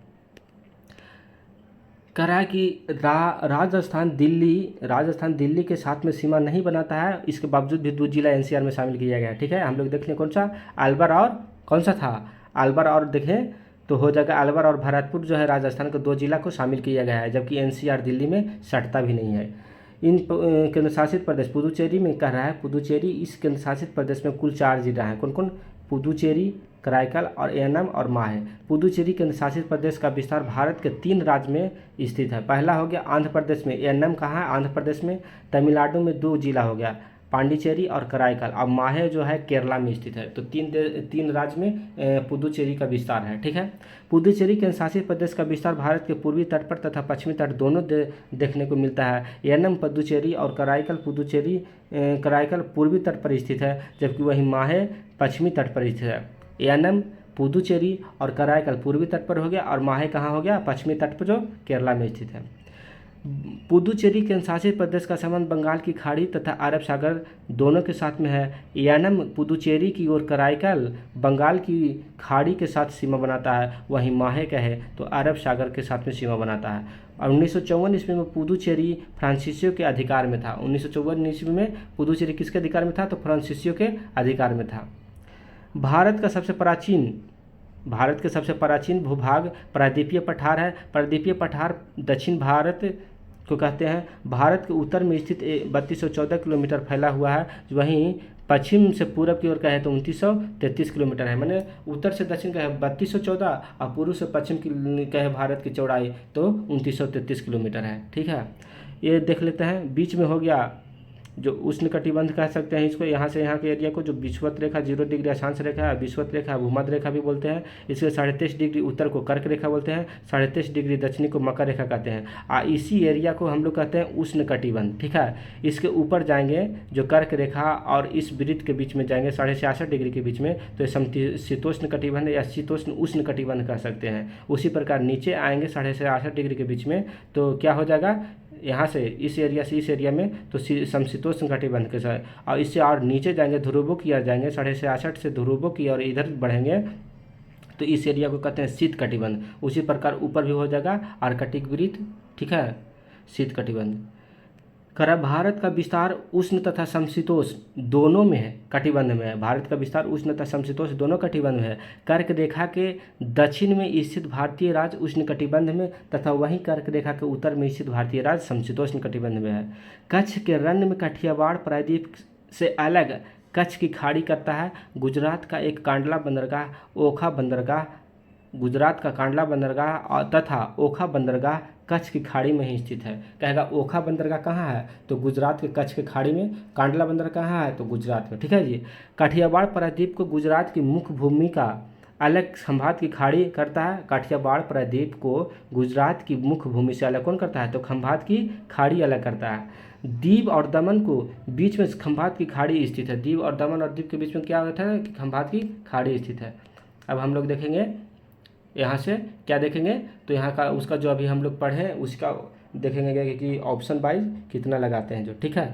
कह रहा है कि राजस्थान दिल्ली के साथ में सीमा नहीं बनाता है, इसके बावजूद भी 2 जिला एनसीआर में शामिल किया गया है। ठीक है, हम लोग देख लें कौन सा, अलवर और कौन सा था, अलवर और देखें तो हो जाएगा अलवर और भरतपुर जो है राजस्थान के 2 जिला को शामिल किया गया है, जबकि एनसीआर दिल्ली में सटता भी नहीं है। इन केंद्र शासित प्रदेश पुदुचेरी में कह रहा है, पुदुचेरी इस केंद्र शासित प्रदेश में कुल 4 जिला हैं। कौन कौन? पुदुचेरी, कराईकल और एनम और माहे। पुदुचेरी केंद्र शासित प्रदेश का विस्तार भारत के 3 राज्य में स्थित है। पहला हो गया आंध्र प्रदेश में, एनम कहाँ है? आंध्र प्रदेश में। तमिलनाडु में 2 जिला हो गया, पांडिचेरी और कराईकल। अब माहे जो है केरला में स्थित है। तो 3 राज्य में पुदुचेरी का विस्तार है। ठीक है, पुदुचेरी केंद्र शासित प्रदेश का विस्तार भारत के पूर्वी तट पर तथा पश्चिमी तट दोनों देखने को मिलता है। एनम पुदुचेरी और कराईकल पूर्वी तट पर स्थित है, जबकि वहीं माहे पश्चिमी तट पर स्थित है। एनम पुदुचेरी और कराईकल पूर्वी तट पर हो गया और माहे कहाँ हो गया? पश्चिमी तट पर जो केरला में स्थित है। पुदुचेरी केंद्र शासित प्रदेश का संबंध बंगाल की खाड़ी तथा अरब सागर दोनों के साथ में है। यानम पुदुचेरी की ओर, कराईकल बंगाल की खाड़ी के साथ सीमा बनाता है, वहीं माहे का है तो अरब सागर के साथ में सीमा बनाता है। और 1954 ईस्वी में पुदुचेरी फ्रांसीसियों के अधिकार में था। 1954 ईस्वी में पुदुचेरी किसके अधिकार में था? तो फ्रांसीसियों के अधिकार में था। भारत के सबसे प्राचीन भूभाग प्रायद्वीपीय पठार है। प्रायद्वीपीय पठार दक्षिण भारत को कहते हैं। भारत के उत्तर में स्थित 3214 किलोमीटर फैला हुआ है, वहीं पश्चिम से पूरब की ओर कहे तो 2933 किलोमीटर है। मैंने उत्तर से दक्षिण कहे 3214 और पूर्व से पश्चिम की कहे भारत की चौड़ाई तो 2933 किलोमीटर है। ठीक है, ये देख लेते हैं। बीच में हो गया जो उष्ण कटिबंध कह सकते हैं इसको, यहाँ से यहाँ के एरिया को जो विषुवत रेखा 0 डिग्री अक्षांश रेखा है, विषुवत रेखा भूमध्य रेखा भी बोलते हैं। इसके 23.5 डिग्री उत्तर को कर्क रेखा बोलते हैं, 23.5 डिग्री दक्षिणी को मकर रेखा कहते हैं। इसी एरिया को हम लोग कहते हैं उष्ण कटिबंध। ठीक है, इसके ऊपर जाएंगे जो कर्क रेखा और इस वृत्त के बीच में जाएंगे 66.5 डिग्री के बीच में, तो समशीतोष्ण कटिबंध या शीतोष्ण उष्ण कटिबंध कह सकते हैं। उसी प्रकार नीचे आएंगे 66.5 डिग्री के बीच में, तो क्या हो जाएगा? यहाँ से इस एरिया से इस एरिया में तो समशीतोष्ण कटिबंध के साथ, और इससे और नीचे जाएंगे ध्रुवों की ओर जाएंगे 66.5 से ध्रुवों की ओर इधर बढ़ेंगे तो इस एरिया को कहते हैं शीत कटिबंध। उसी प्रकार ऊपर भी हो जाएगा आर्कटिक वृत्त। ठीक है, शीत कटिबंध। करा भारत का विस्तार उष्ण तथा समशीतोष्ण दोनों में है, कटिबंध में है। भारत का विस्तार उष्ण तथा समशीतोष्ण दोनों कटिबंध में है। कर्क रेखा के दक्षिण में स्थित भारतीय राज्य उष्ण कटिबंध में तथा वहीं कर्क रेखा के उत्तर में स्थित भारतीय राज्य समशीतोष्ण कटिबंध में है। कच्छ के रण में कठियावाड़ प्रायद्वीप से अलग कच्छ की खाड़ी करता है। गुजरात का कांडला बंदरगाह तथा ओखा बंदरगाह कच्छ की खाड़ी में ही स्थित है। कहेगा ओखा बंदरगाह कहाँ है? तो गुजरात के कच्छ के खाड़ी में। कांडला बंदरगाह कहाँ है? तो गुजरात में। ठीक है जी। काठियावाड़ प्रायद्वीप को गुजरात की मुख्य भूमि का अलग खंभात की खाड़ी करता है। काठियावाड़ प्रायद्वीप को गुजरात की मुख्य भूमि से अलग कौन करता है? तो खंभात की खाड़ी अलग करता है। दीव और दमन को बीच में खंभात की खाड़ी स्थित है। दीव और दमन और दीव के बीच में क्या होता है कि खंभात की खाड़ी स्थित है। अब हम लोग देखेंगे यहाँ से क्या देखेंगे, तो यहाँ का उसका जो अभी हम लोग पढ़े उसका देखेंगे कि ऑप्शन वाइज कितना लगाते हैं जो। ठीक है।